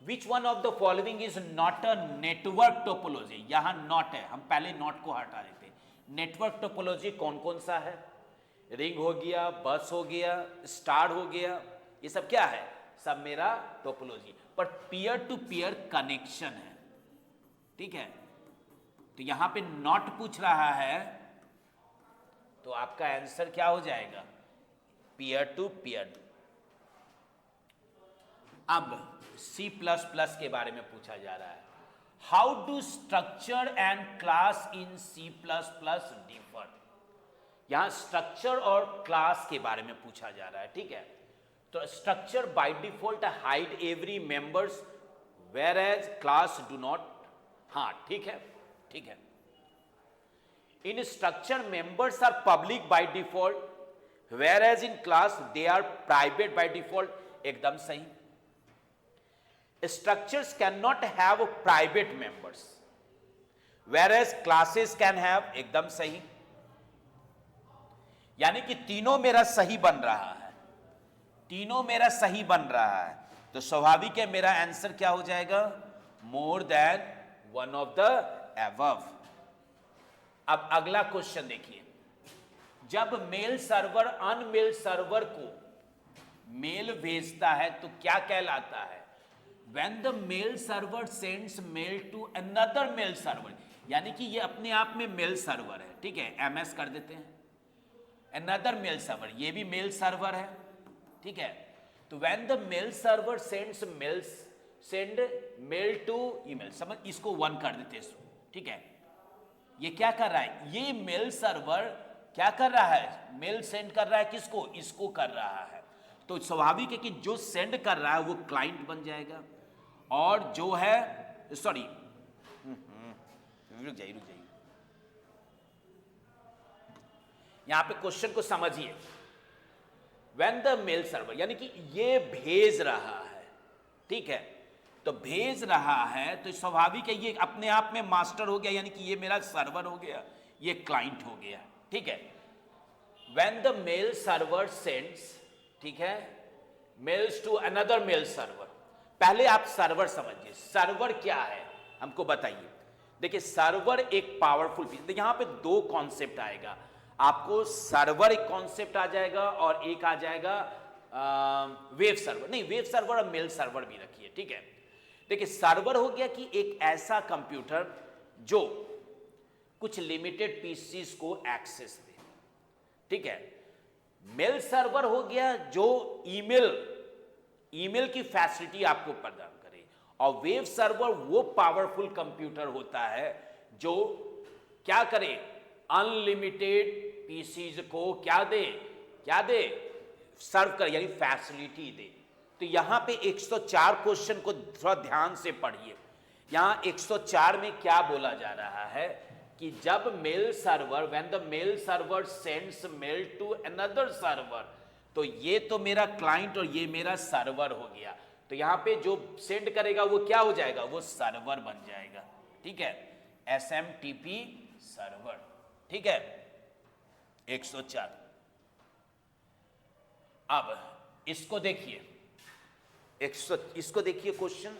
which one of the following is not a network topology, यहां नॉट है, हम पहले नॉट को हटा देते, नेटवर्क टोपोलॉजी कौन कौन सा है, रिंग हो गया, बस हो गया, स्टार हो गया, ये सब क्या है, सब मेरा टोपोलॉजी, पर पीयर टू पीयर कनेक्शन है, ठीक है, तो यहां पे नॉट पूछ रहा है, तो आपका आंसर क्या हो जाएगा, पीयर टू पीयर। अब C++ के बारे में पूछा जा रहा है, how do structure and class in C++ differ, यहां स्ट्रक्चर और क्लास के बारे में पूछा जा रहा है, ठीक है। तो structure by default hide every members where as class do not, हाँ ठीक है, ठीक है। In structure members are public by default where as in class they are private by default, एकदम सही। Structures cannot have private members, whereas classes can have, एकदम सही। यानी कि तीनों मेरा सही बन रहा है, तीनों मेरा सही बन रहा है, तो स्वाभाविक है मेरा आंसर क्या हो जाएगा, more than one of the above. अब अगला क्वेश्चन देखिए, जब मेल सर्वर अनमेल सर्वर को मेल भेजता है तो क्या कहलाता है, when the mail server sends mail to another mail server, यानी कि ये अपने आप में मेल सर्वर है, ठीक है, एमएस कर देते हैं, another mail server, ये भी मेल सर्वर है, ठीक है। तो when the mail server sends mails, send mail to email, समझ, इसको 1 कर देते हैं, ठीक है। ये क्या कर रहा है, ये मेल सर्वर क्या कर रहा है, मेल सेंड कर रहा है, किसको, इसको कर रहा है। तो स्वाभाविक है कि जो सेंड कर रहा है वो क्लाइंट बन जाएगा, और जो है, सॉरी, रुक जाइए, यहां पे क्वेश्चन को समझिए। व्हेन द मेल सर्वर, यानी कि ये भेज रहा है, ठीक है, तो भेज रहा है तो स्वाभाविक है ये अपने आप में मास्टर हो गया, यानी कि ये मेरा सर्वर हो गया, ये क्लाइंट हो गया, ठीक है। When the mail server sends, ठीक है, mails to another mail server, पहले आप सर्वर समझिए, सर्वर क्या है हमको बताइए। देखिए सर्वर एक पावरफुल चीज, यहां पे 2 कॉन्सेप्ट आएगा आपको, सर्वर एक कॉन्सेप्ट आ जाएगा और एक आ जाएगा वेब सर्वर, नहीं वेब सर्वर और मेल सर्वर भी रखिए, ठीक है। देखिए सर्वर हो गया कि एक ऐसा कंप्यूटर जो कुछ लिमिटेड पीसीस को एक्सेस दे, ठीक है। मेल सर्वर हो गया जो ईमेल की फैसिलिटी आपको प्रदान करे, और वेब सर्वर वो पावरफुल कंप्यूटर होता है जो क्या करे, अनलिमिटेड पीसीज को क्या दे सर्व करे, यानी फैसिलिटी दे। तो यहां पे 104 क्वेश्चन को थोड़ा ध्यान से पढ़िए। यहां 104 में क्या बोला जा रहा है कि जब mail server, when the mail server sends mail to another server, तो ये तो मेरा क्लाइंट और ये मेरा सर्वर हो गया, तो यहां पे जो सेंड करेगा वो क्या हो जाएगा, वो सर्वर बन जाएगा, ठीक है, एसएमटीपी सर्वर, ठीक है। 104। अब इसको देखिए, इसको देखिए क्वेश्चन,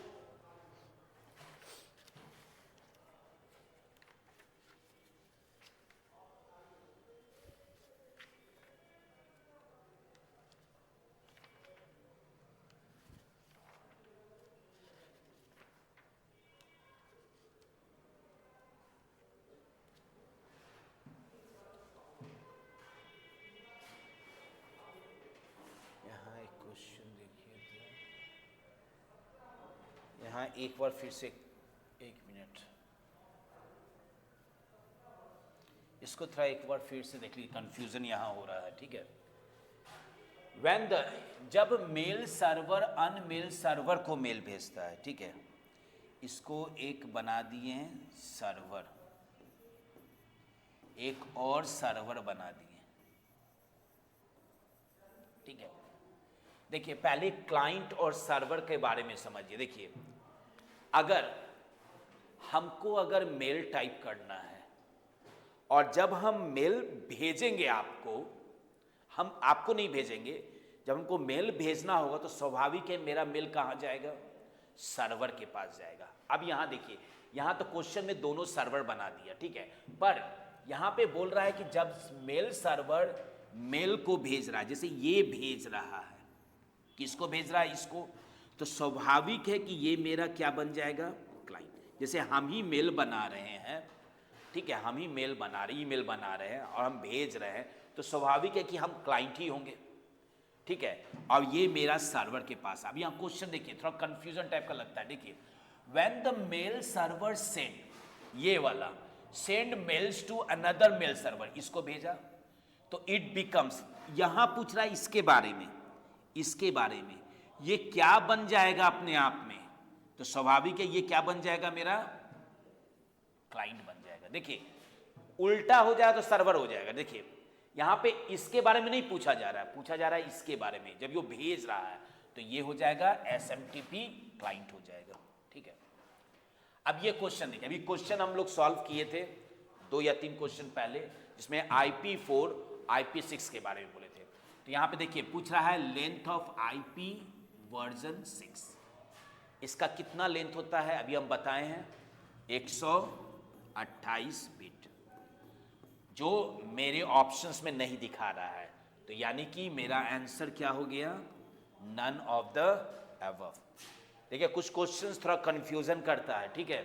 यहाँ एक बार फिर से, 1 मिनट, इसको थोड़ा एक बार फिर से देख लीजिए, कंफ्यूजन यहाँ हो रहा है, ठीक है। When the, जब मेल सर्वर अनमेल सर्वर को मेल भेजता है, ठीक है, इसको एक बना दिए हैं सर्वर, एक और सर्वर बना दिए, ठीक है। देखिए पहले क्लाइंट और सर्वर के बारे में समझिए। देखिए अगर हमको अगर मेल टाइप करना है और जब हम मेल भेजेंगे आपको, हम आपको नहीं भेजेंगे, जब हमको मेल भेजना होगा तो स्वाभाविक है मेरा मेल कहाँ जाएगा, सर्वर के पास जाएगा। अब यहाँ देखिए, यहाँ तो क्वेश्चन में दोनों सर्वर बना दिया, ठीक है, पर यहाँ पे बोल रहा है कि जब मेल सर्वर मेल को भेज रहा है, जैसे ये भेज रहा है, किसको भेज रहा है, इसको, तो स्वाभाविक है कि ये मेरा क्या बन जाएगा, क्लाइंट। जैसे हम ही मेल बना रहे हैं, ठीक है, हम ही मेल बना रहे, ईमेल बना रहे हैं और हम भेज रहे हैं, तो स्वाभाविक है कि हम क्लाइंट ही होंगे, ठीक है, और ये मेरा सर्वर के पास। अब यहाँ क्वेश्चन देखिए, थोड़ा कंफ्यूजन टाइप का लगता है। देखिए when the mail server send, ये वाला send mails to another mail server, इसको भेजा, तो इट बिकम्स, यहां पूछ रहा है इसके बारे में, इसके बारे में, ये क्या बन जाएगा अपने आप में, तो स्वाभाविक है ये क्या बन जाएगा, मेरा क्लाइंट बन जाएगा। देखिए उल्टा हो जाए तो सर्वर हो जाएगा। देखिए यहां पे इसके बारे में नहीं पूछा जा रहा है, पूछा जा रहा है इसके बारे में, जब ये भेज रहा है तो ये हो जाएगा एसएमटीपी क्लाइंट हो जाएगा, ठीक है। अब ये क्वेश्चन देखिए, अभी क्वेश्चन हम लोग सॉल्व किए थे 2 या 3 क्वेश्चन पहले, जिसमें IP4 IP6 के बारे में बोले थे। तो यहां पे देखिए पूछ रहा है लेंथ ऑफ IP वर्जन 6, इसका कितना लेंथ होता है अभी हम बताए हैं 128 बिट, जो मेरे ऑप्शंस में नहीं दिखा रहा है, तो यानी कि मेरा आंसर क्या हो गया, नन ऑफ द अबव। देखिए कुछ क्वेश्चंस थोड़ा कंफ्यूजन करता है, ठीक है,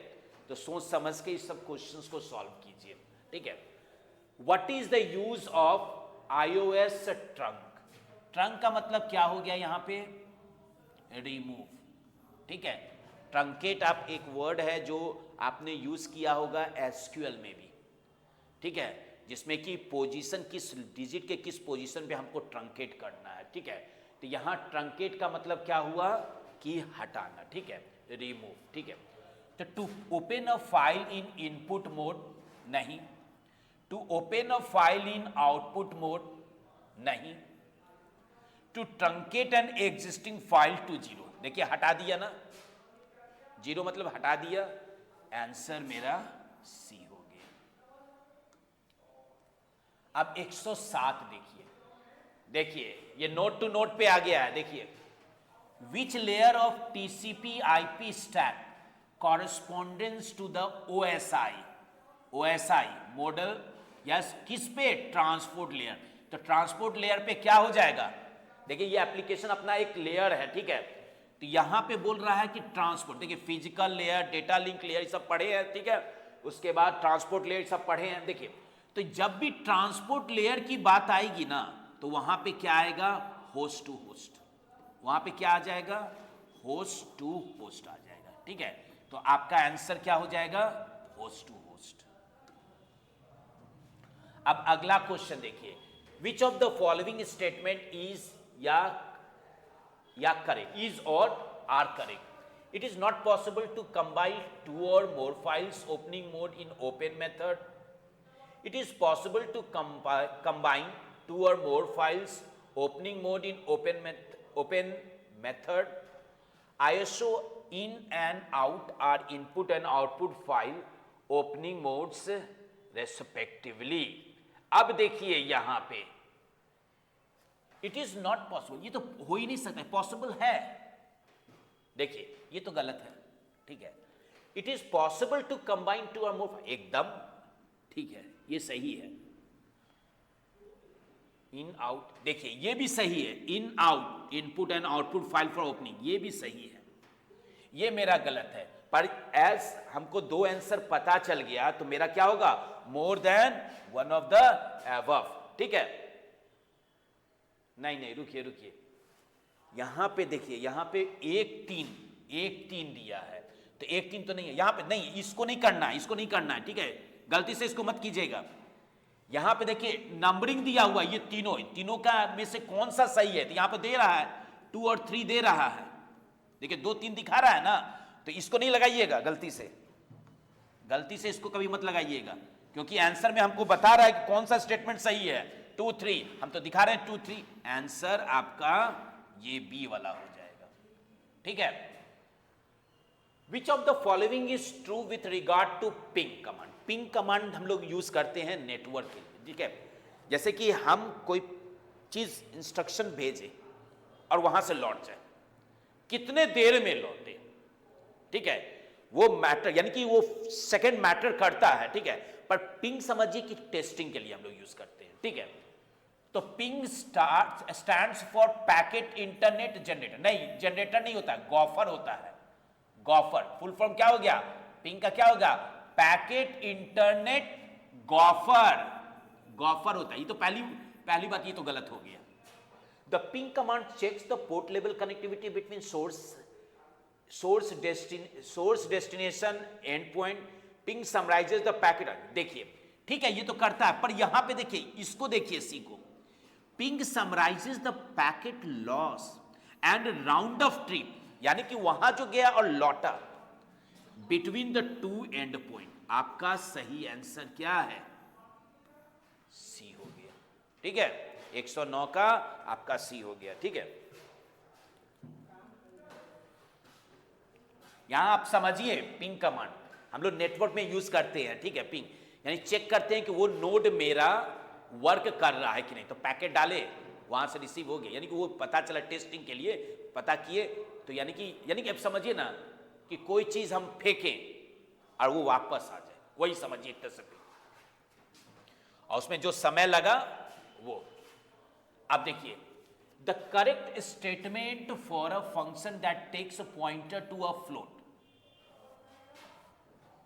तो सोच समझ के इस सब क्वेश्चंस को सॉल्व कीजिए, ठीक है। What is the use of iOS trunk? Trunk का मतलब क्या हो गया यहाँ पे, रिमूव, ठीक है। ट्रंकेट आप एक वर्ड है जो आपने यूज किया होगा एसक्यूएल में भी, ठीक है, जिसमें कि पोजीशन किस डिजिट के किस पोजीशन पे हमको ट्रंकेट करना है, ठीक है। तो यहाँ ट्रंकेट का मतलब क्या हुआ कि हटाना, ठीक है, रिमूव, ठीक है। तो to open a file in input mode, नहीं। To open a file in output mode, नहीं। To truncate an existing file to zero, देखिए हटा दिया ना, जीरो मतलब हटा दिया, आंसर मेरा सी हो गया। अब 107 देखिए, देखिए ये नोड टू नोड पे आ गया है, देखिए which layer of TCP IP stack correspondence to the OSI model, yes, किस पे, ट्रांसपोर्ट लेयर। तो ट्रांसपोर्ट लेयर पे क्या हो जाएगा, देखिए ये एप्लीकेशन अपना एक लेयर है, ठीक है, तो यहां पे बोल रहा है कि ट्रांसपोर्ट, देखिए physical layer, data link layer सब पढ़े हैं, ठीक है, उसके बाद ट्रांसपोर्ट लेयर सब पढ़े हैं। देखिए तो जब भी ट्रांसपोर्ट लेयर की बात आएगी ना, तो वहां पे क्या आएगा, होस्ट टू होस्ट, वहां पे क्या आ जाएगा, होस्ट टू होस्ट आ जाएगा, ठीक है। तो आपका आंसर क्या हो जाएगा, होस्ट टू होस्ट। अब अगला क्वेश्चन देखिए, which of the following statement is या करेक्ट, इज और are correct. It is not possible to combine two और more files opening mode in open method. It is possible to combine two और more files opening mode in open method. ISO in and out are input and output file opening modes respectively. अब देखिए यहां पे it is not possible, ये तो हो ही नहीं सकता, पॉसिबल है, देखिए ये तो गलत है, ठीक है। It is possible to combine two और मोर, एकदम ठीक है, ये सही है। इन आउट, देखिए ये भी सही है, in out input and output file for opening, ये भी सही है, ये मेरा गलत है। पर एज हमको दो आंसर पता चल गया तो मेरा क्या होगा, more than one of the above, ठीक है। नहीं रुकिए, यहां पे देखिए, यहां पे 1 3 दिया है, तो 1 3 तो नहीं है यहां पे, नहीं इसको नहीं करना है, ठीक है, गलती से इसको मत कीजिएगा। यहां पे देखिए नंबरिंग दिया हुआ, ये तीनों का में से कौन सा सही है, तो यहां पे दे रहा है 2 और 3 दे रहा है, देखिए 2 3 दिखा रहा है ना, तो इसको नहीं लगाइएगा, गलती से इसको कभी मत लगाइएगा, क्योंकि आंसर में हमको बता रहा है कि कौन सा स्टेटमेंट सही है, 2 3, हम तो दिखा रहे हैं 2 3, आंसर आपका ये बी वाला हो जाएगा, ठीक है। Which of the following is true with regard to ping command. Ping command हम लोग यूज करते हैं नेटवर्क के लिए, ठीक है, जैसे कि हम कोई चीज इंस्ट्रक्शन भेजें और वहां से लौट जाए, कितने देर में लौटे, ठीक है, वो मैटर, यानी कि वो सेकंड मैटर करता है, ठीक है, पर पिंग समझिए कि टेस्टिंग के लिए हम लोग यूज करते हैं, ठीक है। तो ping stands for packet internet generator, नहीं जनरेटर नहीं होता, गॉफर होता है, गॉफर फुल फॉर्म क्या हो गया, पिंग का क्या होगा, पैकेट इंटरनेट गॉफर होता है, ये तो पहली बात, ये तो गलत हो गया। The ping command checks the port level connectivity between source destination end point. Ping summarises the packet, देखिए ठीक है, ये तो करता है, पर यहां पे देखिए, इसको देखिए, सी को, ping summarises the packet loss and round of trip, यानी कि वहां जो गया और लौटा, between the two and point. आपका सही आंसर क्या है, सी हो गया, ठीक है, 109 का आपका सी हो गया, ठीक है। यहां आप समझिए, पिंग कमांड हम लोग नेटवर्क में यूज करते हैं, ठीक है, पिंग यानी चेक करते हैं कि वो नोड मेरा वर्क कर रहा है कि नहीं। तो पैकेट डाले, वहां से रिसीव हो गया, यानी कि वो पता चला टेस्टिंग के लिए पता किए, तो यानी कि अब समझिए ना कि कोई चीज हम फेंकें और वो वापस आ जाए, वही समझिए एक तरह से। और उसमें जो समय लगा वो, अब देखिए, the correct statement for a function that takes pointer to a float,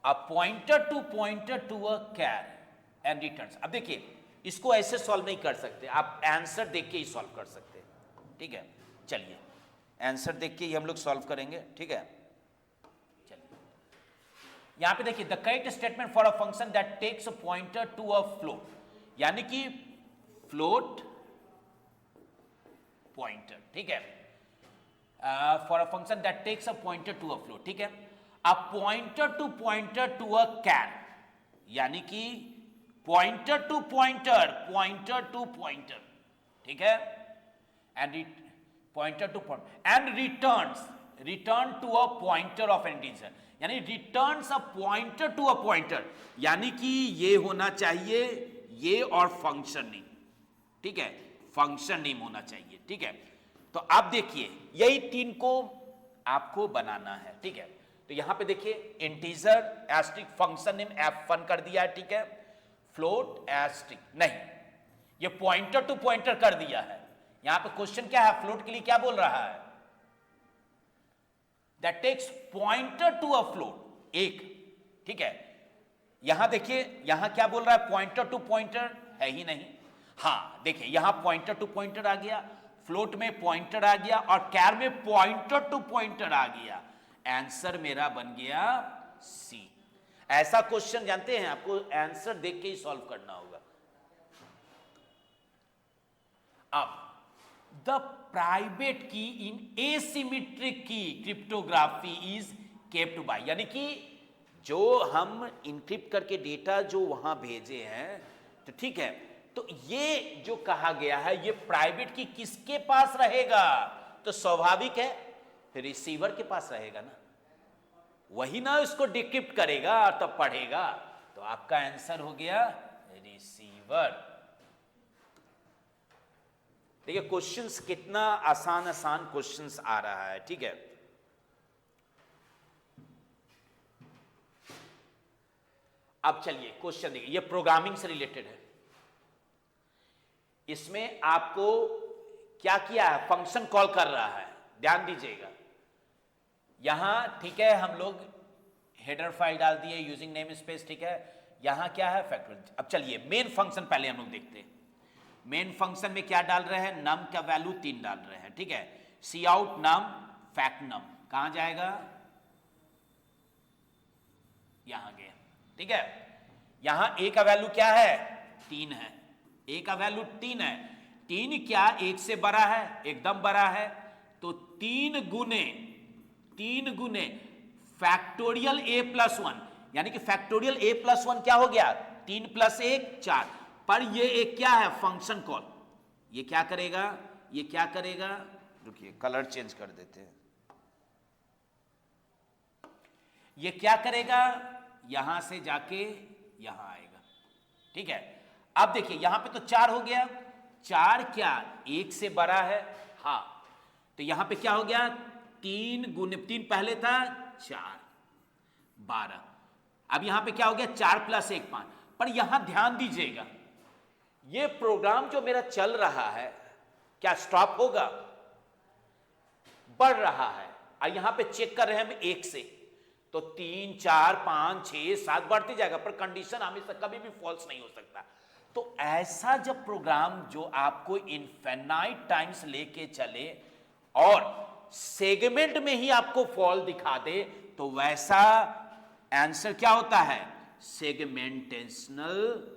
a pointer to a char and returns. अब देखिए, इसको ऐसे सॉल्व नहीं कर सकते, आप आंसर देख के ही सॉल्व कर सकते हैं, ठीक है। चलिए आंसर देख के ही हम लोग सॉल्व करेंगे, ठीक है। चलिए यहां पे देखिए, the correct statement for a function that takes a pointer to a float, यानी कि फ्लोट पॉइंटर, ठीक है, for a function that takes a pointer to a float, ठीक है। अ पॉइंटर टू अ कैर, यानी कि पॉइंटर टू पॉइंटर, ठीक है, and pointer to point and return to a pointer of an integer, यानी returns a pointer to a pointer, यानी कि ये होना चाहिए ये और फंक्शन नेम, ठीक है, फंक्शन नेम होना चाहिए, ठीक है। तो आप देखिए यही तीन को आपको बनाना है, ठीक है। तो यहां पे देखिए, integer asterisk function name f1 कर दिया है, ठीक है, फ्लोट एस्ट्रिक नहीं, ये पॉइंटर टू पॉइंटर कर दिया है। यहां पे क्वेश्चन क्या है, फ्लोट के लिए क्या बोल रहा है, that takes pointer to a float, एक, ठीक है। यहां देखिए, यहां क्या बोल रहा है, पॉइंटर टू पॉइंटर है ही नहीं। हां देखिए, यहां पॉइंटर टू पॉइंटर आ गया, फ्लोट में पॉइंटर आ गया, और कैर में पॉइंटर टू पॉइंटर आ गया। आंसर मेरा बन गया सी। ऐसा क्वेश्चन जानते हैं आपको आंसर देख के ही सॉल्व करना होगा। अब the private key in asymmetric key cryptography is kept by, यानी कि जो हम इनक्रिप्ट करके डेटा जो वहां भेजे हैं, तो ठीक है, तो ये जो कहा गया है ये प्राइवेट की किसके पास रहेगा, तो स्वाभाविक है रिसीवर के पास रहेगा ना, वही ना इसको डिक्रिप्ट करेगा और तब पढ़ेगा। तो आपका आंसर हो गया रिसीवर। देखिए क्वेश्चंस कितना आसान आसान क्वेश्चंस आ रहा है, ठीक है। अब चलिए क्वेश्चन देखिए, ये प्रोग्रामिंग से रिलेटेड है। इसमें आपको क्या किया है, फंक्शन कॉल कर रहा है, ध्यान दीजिएगा। यहां ठीक है, हम लोग हेडर फाइल डाल दिए यूजिंग नेम स्पेस, ठीक है। यहां क्या है, फैक्टोरियल। अब चलिए मेन फंक्शन पहले हम लोग देखते हैं। मेन फंक्शन में क्या डाल रहे हैं, नम का वैल्यू 3 डाल रहे हैं, ठीक है। सी आउट नम फैक्ट नम कहां जाएगा, यहां गया, ठीक है। यहां ए का वैल्यू क्या है, 3 है, ए का वैल्यू 3 है। 3 क्या 1 से बड़ा है, एकदम बड़ा है, तो 3 गुने फैक्टोरियल ए प्लस 1, यानी कि फैक्टोरियल ए प्लस 1 क्या हो गया, 3 प्लस 1 4, पर ये एक क्या है, फंक्शन कॉल। ये क्या करेगा, ये क्या करेगा, रुकिए कलर चेंज कर देते हैं। ये क्या करेगा, यहां से जाके यहां आएगा, ठीक है। अब देखिए यहां पे तो 4 हो गया, 4 क्या 1 से बड़ा है, हाँ, तो यहां पे क्या हो गया, 3 गुने 3 पहले था 4 12, अब यहां पे क्या हो गया 4 प्लस 1 5। पर यहां ध्यान दीजिएगा, ये प्रोग्राम जो मेरा चल रहा है क्या स्टॉप होगा, बढ़ रहा है, और यहां पे चेक कर रहे हैं हम 1 से, तो 3 4 5 6 7 बढ़ते जाएगा, पर कंडीशन हमेशा कभी भी फॉल्स नहीं हो सकता। तो ऐसा जब प्रोग्राम जो आपको इनफिनाइट टाइम्स लेके चले और सेगमेंट में ही आपको फॉल दिखा दे, तो वैसा आंसर क्या होता है, सेगमेंटेशनल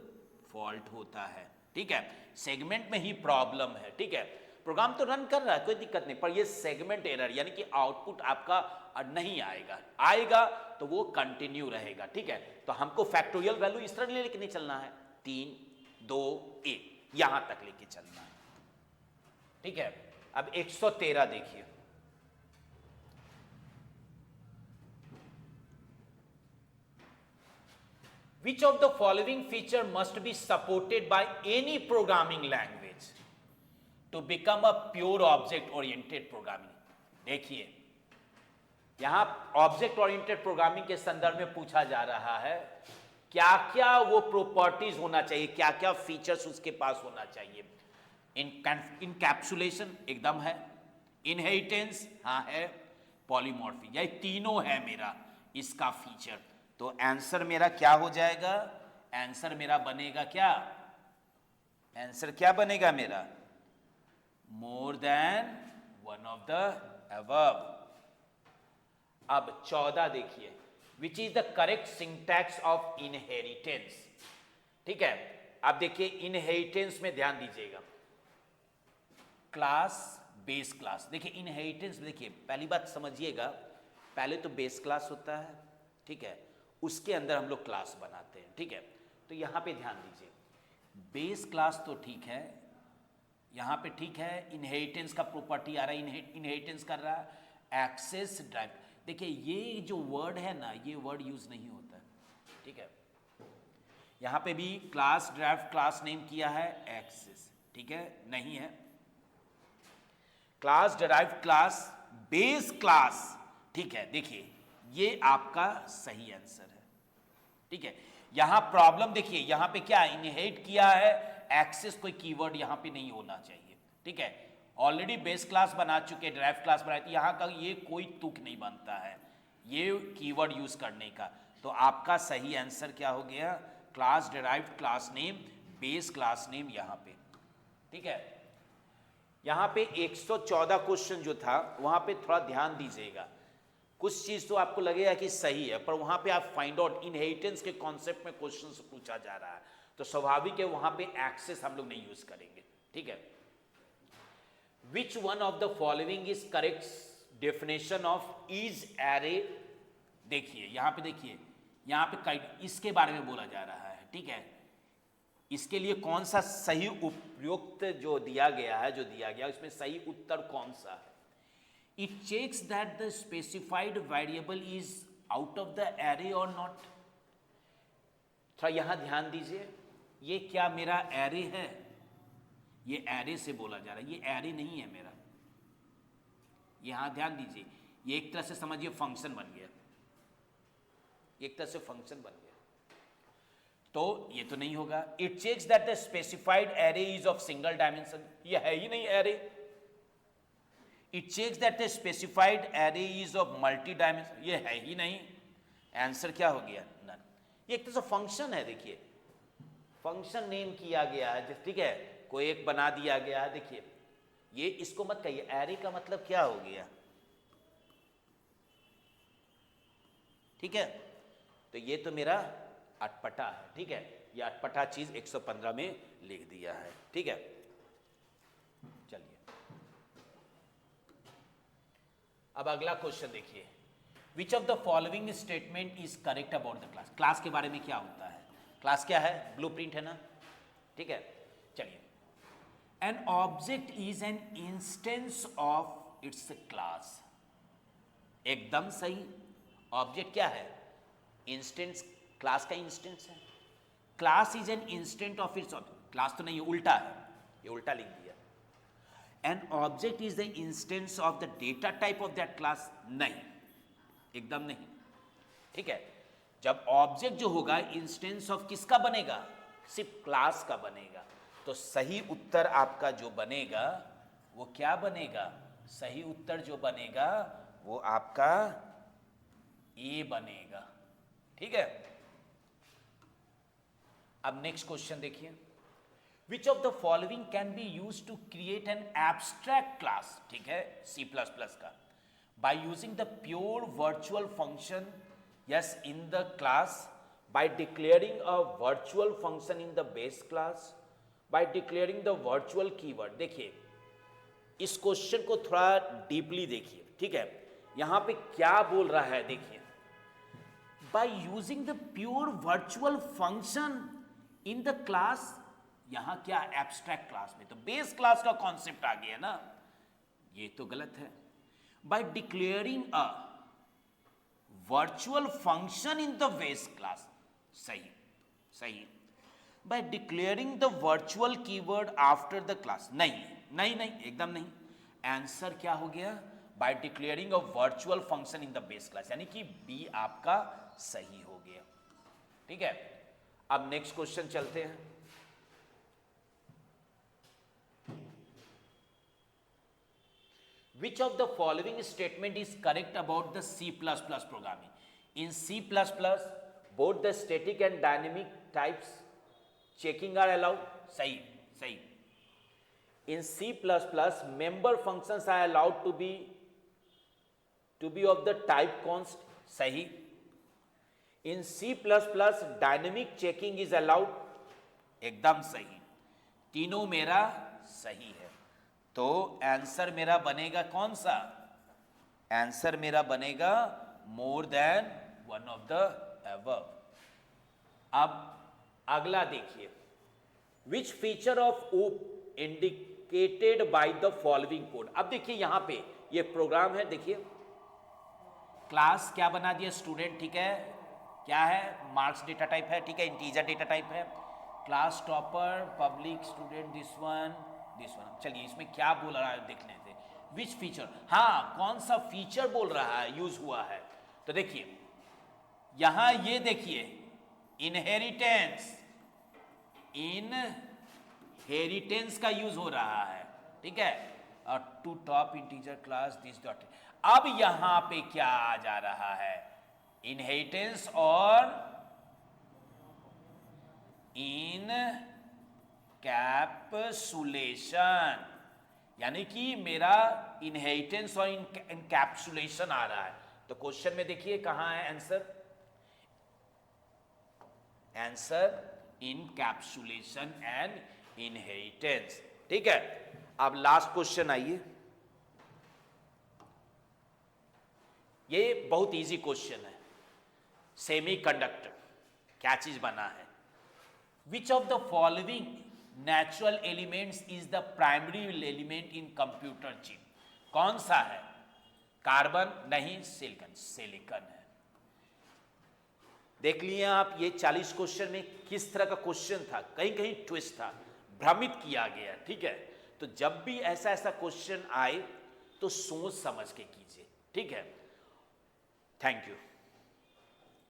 फॉल्ट होता है, ठीक है। सेगमेंट में ही प्रॉब्लम है, ठीक है। प्रोग्राम तो रन कर रहा है, कोई दिक्कत नहीं, पर ये सेगमेंट एरर यानी कि आउटपुट आपका नहीं आएगा, आएगा तो वो कंटिन्यू रहेगा, ठीक है। तो हमको फैक्टोरियल वैल्यू इस तरह लेके नहीं चलना है, 3 2 1 यहां तक लेके चलना है, ठीक है। अब 113 देखिए, Which of the following feature must be supported by any programming language to become a pure object oriented programming? देखिए यहां ऑब्जेक्ट ओरिएंटेड प्रोग्रामिंग के संदर्भ में पूछा जा रहा है क्या क्या वो प्रॉपर्टीज होना चाहिए, क्या क्या फीचर्स उसके पास होना चाहिए। इनकैप्सुलेशन एकदम है, इनहेरिटेंस हाँ है, पॉलीमॉर्फी, ये तीनों है मेरा इसका फीचर। तो आंसर मेरा क्या हो जाएगा, आंसर मेरा बनेगा क्या, आंसर क्या बनेगा मेरा, more than one of the above. अब 14 देखिए, which is the correct syntax of inheritance. ठीक है, अब देखिए इनहेरिटेंस में ध्यान दीजिएगा, क्लास बेस क्लास। देखिए इनहेरिटेंस, देखिए पहली बात समझिएगा, पहले तो बेस क्लास होता है, ठीक है, उसके अंदर हम लोग क्लास बनाते हैं। ठीक है, तो यहां पे ध्यान दीजिए, बेस क्लास तो ठीक है, यहां पे ठीक है, इनहेरिटेंस का प्रॉपर्टी आ रहा है, इनहेरिटेंस कर रहा है, एक्सेस ड्राइव। देखिए ये जो वर्ड है ना, ये वर्ड यूज नहीं होता है। ठीक है, यहां पे भी क्लास ड्राइव क्लास नेम किया है एक्सेस, ठीक है, नहीं है, class drive class base class, ठीक है। देखिए ये आपका सही आंसर है। ठीक है, यहां प्रॉब्लम देखिए, यहां पे क्या इनहेरिट किया है, एक्सेस, कोई कीवर्ड यहां पे नहीं होना चाहिए। ठीक है, ऑलरेडी बेस क्लास बना चुके, ड्राइव क्लास बनाई थी, यहां का ये कोई तुक नहीं बनता है ये कीवर्ड यूज करने का। तो आपका सही आंसर क्या हो गया, class derived class name base class name यहां पे। ठीक है, यहां पे 114 क्वेश्चन जो था वहां पे थोड़ा ध्यान दीजिएगा, कुछ चीज तो आपको लगेगा कि सही है, पर वहां पे आप फाइंड आउट इनहेरिटेंस के कॉन्सेप्ट में क्वेश्चन पूछा जा रहा है, तो स्वाभाविक है वहां पे एक्सेस हम लोग नहीं यूज करेंगे। ठीक है, which one of the following is correct definition of is array. देखिए यहां पे, देखिए यहां पे इसके बारे में बोला जा रहा है। ठीक है, इसके लिए कौन सा सही उपयुक्त जो दिया गया है, जो दिया गया उसमें सही उत्तर कौन सा है। It checks that the specified variable is out of the array or not। थोड़ा यहां ध्यान दीजिए, ये क्या मेरा एरे है, ये एरे से बोला जा रहा है, ये एरे नहीं है मेरा। यहां ध्यान दीजिए, ये एक तरह से समझिए फंक्शन बन गया, एक तरह से फंक्शन बन गया, तो ये तो नहीं होगा। It checks that the specified array is of single dimension, ये है ही नहीं array. It checks that the specified array is of multi dimension, ये है ही नहीं। आंसर क्या हो गया, नन। ये एक तरह से फंक्शन है, देखिए फंक्शन नेम किया गया है, ठीक है, कोई एक बना दिया गया है। देखिए ये इसको मत कहिए, एरे का मतलब क्या हो गया। ठीक है, तो ये तो मेरा अटपटा है। ठीक है, ये अटपटा चीज 115 में लिख दिया है। ठीक है, चलिए अब अगला क्वेश्चन देखिए, which of the following statement is correct about the class. Class के बारे में क्या होता है, क्लास क्या है, ब्लूप्रिंट है ना। ठीक है, चलिए, an object is an instance of its class. एकदम सही, ऑब्जेक्ट क्या है, इंस्टेंस, क्लास का इंस्टेंस है। Class is an instant of its object, class तो नहीं है, उल्टा है, ये उल्टा लिख दिया। An object is the instance of the data type of that class, नहीं, एकदम नहीं। ठीक है, जब ऑब्जेक्ट जो होगा इंस्टेंस ऑफ किसका बनेगा, सिर्फ क्लास का बनेगा। तो सही उत्तर आपका जो बनेगा वो क्या बनेगा, सही उत्तर जो बनेगा वो आपका ए बनेगा। ठीक है, अब नेक्स्ट क्वेश्चन देखिए, which of the following can be use to create an abstract class. ठीक है, C++ का, by using the pure virtual function yes in the class, by declaring a virtual function in the base class, by declaring the virtual keyword. देखिए इस question को थोड़ा deeply देखिए। ठीक है, यहां पे क्या बोल रहा है, देखिए by using the pure virtual function in the class, यहां क्या एब्स्ट्रैक्ट क्लास में, तो बेस क्लास का कॉन्सेप्ट आ गया ना, ये तो गलत है। By declaring a virtual function in the base class, सही। सही। By declaring the virtual keyword after the class, नहीं नहीं नहीं, एकदम नहीं। आंसर क्या हो गया? By declaring a virtual function in the base class, यानी कि बी आपका सही हो गया। ठीक है, अब नेक्स्ट क्वेश्चन चलते हैं। Which of the following statement is correct about the C++ programming? In C++, both the static and dynamic types checking are allowed. सही सही। In C++, member functions are allowed to be of the type const. सही। In C++, dynamic checking is allowed. एकदम सही। तीनों मेरा सही है। तो आंसर मेरा बनेगा कौन सा? आंसर मेरा बनेगा more than one of the above. अब अगला देखिए, which feature of op indicated by the following code. अब देखिए यहां पे ये प्रोग्राम है, देखिए क्लास क्या बना दिया? स्टूडेंट, ठीक है, क्या है? मार्क्स डेटा टाइप है, ठीक है, इंटीजर डेटा टाइप है। Class topper, public student, this one. चलिए इसमें क्या बोल रहा है देख लेते हैं। विच फीचर, हाँ कौन सा फीचर बोल रहा है, यूज हुआ है? तो देखिए यहां ये देखिए, इनहेरिटेंस का यूज हो रहा है, ठीक है, और to top integer class this dot. अब यहां पे क्या आ जा रहा है? इनहेरिटेंस और इन कैप्सुलेशन, यानी कि मेरा इनहेरिटेंस और इनकैप्सुलेशन आ रहा है। तो क्वेश्चन में देखिए कहां है answer? Answer encapsulation and inheritance. ठीक है, अब लास्ट क्वेश्चन आइए। ये बहुत इजी क्वेश्चन है। सेमीकंडक्टर क्या चीज बना है? Which of the following natural elements is the primary element in computer chip? कौन सा है? कार्बन नहीं, सिलिकॉन है। देख लिए आप, ये 40 क्वेश्चन में किस तरह का क्वेश्चन था, कहीं कहीं ट्विस्ट था, भ्रमित किया गया। ठीक है, तो जब भी ऐसा ऐसा क्वेश्चन आए तो सोच समझ के कीजिए। ठीक है, थैंक यू।